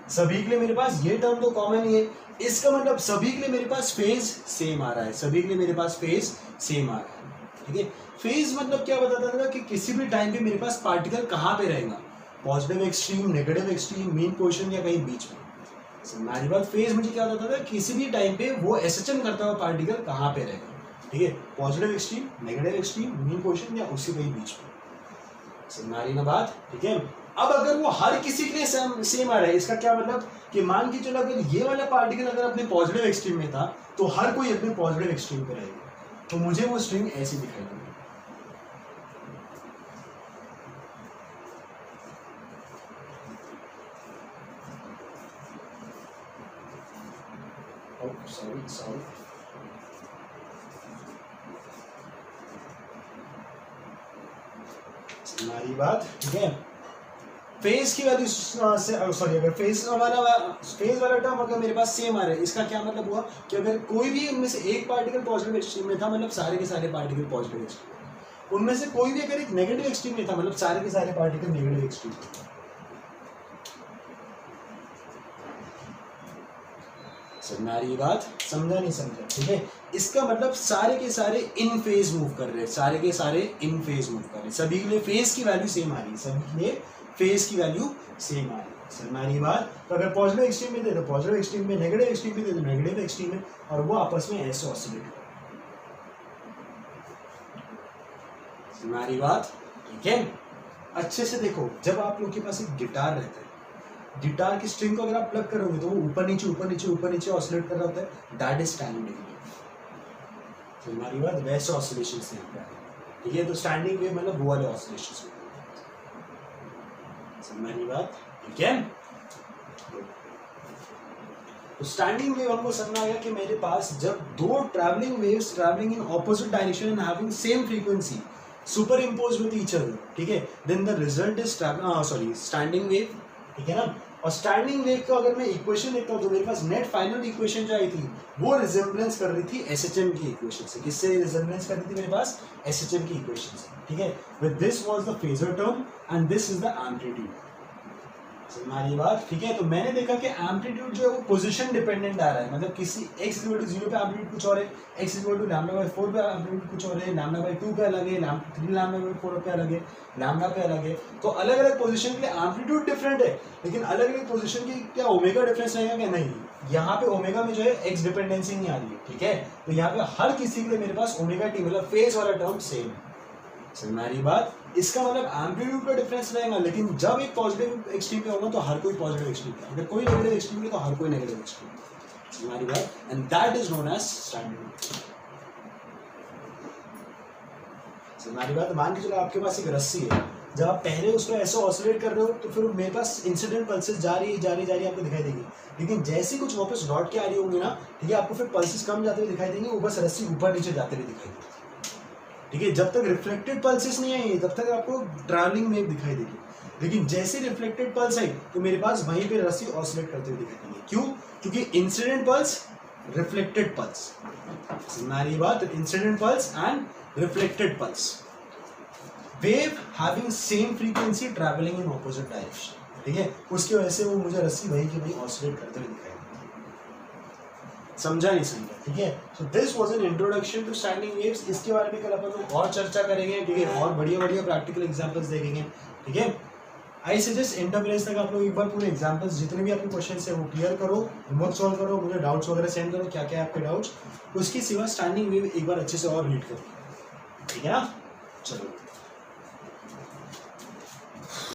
सभी के लिए मेरे पास ये टर्म तो कॉमन ही है। इसका मतलब सभी के लिए मेरे पास फेज सेम आ रहा है, सभी के लिए मेरे पास फेज सेम आ रहा है, ठीक है। फेज मतलब क्या बताता था कि किसी भी टाइम पे मेरे पास पार्टिकल कहाँ पे रहेगा, positive extreme, negative extreme, main position या कहीं बीच में। हमारी बात, फेज मुझे क्या बताता था, किसी भी टाइम पे वो एसएचएम करता हुआ पार्टिकल कहाँ पे रहेगा, ठीक है, positive extreme, negative extreme, main position या उसी कहीं बीच में। हमारी ना बात, ठीक है। अब अगर वो हर किसी के लिए सेम आ रहा है, इसका क्या मतलब कि मान के चलो अगर ये वाला पार्टिकल अगर अपने पॉजिटिव एक्सट्रीम में था तो हर कोई अपने पॉजिटिव एक्सट्रीम पे रहेगा, तो मुझे वो स्ट्रिंग ऐसी दिखाई देगी। सॉरी हमारी बात, ठीक है। फेज की वैल्यू सॉरी, अगर फेज वाला टर्म अगर मेरे पास सेम आ रहा है, इसका क्या मतलब हुआ कि अगर कोई भी उनमें से एक पार्टिकल पॉजिटिव एक्सट्रीम में था, मतलब सारे के सारे पार्टिकल पॉजिटिव एक्सट्रीम, उनमें से कोई भी अगर एक नेगेटिव एक्सट्रीम में था, मतलब सारे के सारे पार्टिकल नेगेटिव एक्सट्रीम। समझा रही बात, समझा नहीं समझा, ठीक है। इसका मतलब सारे के सारे इन फेज मूव कर रहे हैं, सारे के सारे इन फेज मूव कर रहे हैं, सभी के लिए फेज की वैल्यू सेम आ रही है, सभी के लिए फेज की वैल्यू सेम आ रही है। समझा रही बात, तो अगर पॉजिटिव एक्सट्रीम में थे तो पॉजिटिव एक्सट्रीम में, नेगेटिव एक्सट्रीम में थे तो नेगेटिव एक्सट्रीम में, और वो आपस में ऐसे ऑसिलेट कर रहे हैं। समझा रही बात, ठीक है। अच्छे से देखो, जब आप लोग के पास एक गिटार रहता है, गिटार की स्ट्रिंग को अगर आप प्लग करोगे तो वो ऊपर नीचे ऊपर नीचे ऊपर नीचे ऑसिलेट कर रहा होता है, दैट इज स्टैंडिंग वेव। तो हमारी बात वैसे ऑसिलेशंस यहाँ पे आ रहे हैं, ठीक है। तो स्टैंडिंग वेव मतलब वो वाले ऑसिलेशंस होते हैं, हमारी बात, ठीक है। तो स्टैंडिंग वेव हमको समझना आया कि मेरे पास जब दो travelling waves travelling in opposite direction and having same frequency superimpose with each other, ठीक है, then the result is standing wave, ठीक है ना। और स्टैंडिंग वेव का अगर मैं इक्वेशन देखता हूँ तो मेरे पास नेट फाइनल इक्वेशन जो आई थी वो रिजेम्बलेंस कर रही थी एसएचएम की इक्वेशन से। किससे रिजेम्बलेंस कर रही थी मेरे पास? एसएचएम की इक्वेशन से, ठीक है। With this was the phasor term and this is the amplitude. हमारी बात ठीक है। तो मैंने देखा कि एम्पलीट्यूड जो है वो पोजीशन डिपेंडेंट आ रहा है, मतलब किसी x इक्वल टू 0 पे एम्पलीट्यूड कुछ और है, x इक्वल टू λ/4 पे एम्पलीट्यूड कुछ और है, λ/2 पे अलग है, 3λ/4 पे अलग है, लैम्डा पे अलग है। तो अलग अलग पोजीशन के लिए एम्पलीट्यूड डिफरेंट है, लेकिन अलग अलग पोजीशन की क्या ओमेगा डिफरेंस रहेगा क्या? नहीं, यहाँ पे ओमेगा में जो है x डिपेंडेंसी नहीं आ रही है, ठीक है। तो यहाँ पे हर किसी के लिए मेरे पास ओमेगा टी मतलब फेज वाला टर्म सेम है। समझ में आ रही बात? इसका मतलब एम्पलीट्यूड का डिफरेंस रहेगा, लेकिन जब एक पॉजिटिव एक्सट्रीम पे होगा तो हर कोई पॉजिटिव एक्सट्रीम पे, अगर कोई नेगेटिव एक्सट्रीम पे तो हर कोई नेगेटिव एक्सट्रीम पे। समझ में आ रही बात? And that is known as standing wave. समझ में आ रही बात? मान के चलो आपके पास एक रस्सी है, जब आप पहले उसको ऐसे ऑसिलेट कर रहे हो तो फिर मेरे पास इंसिडेंट पल्सेस जा रही आपको दिखाई देगी, लेकिन जैसे कुछ वापस लौट के आ रही होंगी ना, ठीक है, आपको फिर पल्सेस कम जाते हुए दिखाई देंगे, वो बस रस्सी ऊपर नीचे जाते हुए दिखाई देगी, ठीक है। जब तक रिफ्लेक्टेड पल्सेस नहीं आएंगे तब तक आपको ट्रैवलिंग वेव दिखाई देगी, लेकिन जैसे रिफ्लेक्टेड पल्स आई तो मेरे पास वहीं पे रस्सी ऑसिलेट करते हुए दिखाई देगी। क्यों? क्योंकि इंसिडेंट पल्स, रिफ्लेक्टेड पल्स, हमारी बात, incident pulse and reflected pulse, wave having same frequency travelling in opposite direction, ठीक है, उसकी वजह से वो मुझे रस्सी वहीं की वहीं ऑसिलेट करते हुए दिखाई। समझा नहीं समझा? ठीक है। So this was an introduction to standing waves. इसके बारे में कल अपन लोग और चर्चा करेंगे, ठीक है, और बढ़िया बढ़िया प्रैक्टिकल एग्जांपल्स देखेंगे, ठीक है। आई सजेस्ट इंटरप्रेस तक आप लोग एक बार पूरे एग्जांपल्स जितने भी आपके क्वेश्चंस है वो क्लियर करो, होमवर्क सॉल्व करो, मुझे डाउट्स वगैरह सेंड करो, क्या क्या है आपके डाउट्स, उसके सिवा स्टैंडिंग वेव एक बार अच्छे से और रीड करो, ठीक है ना। चलो।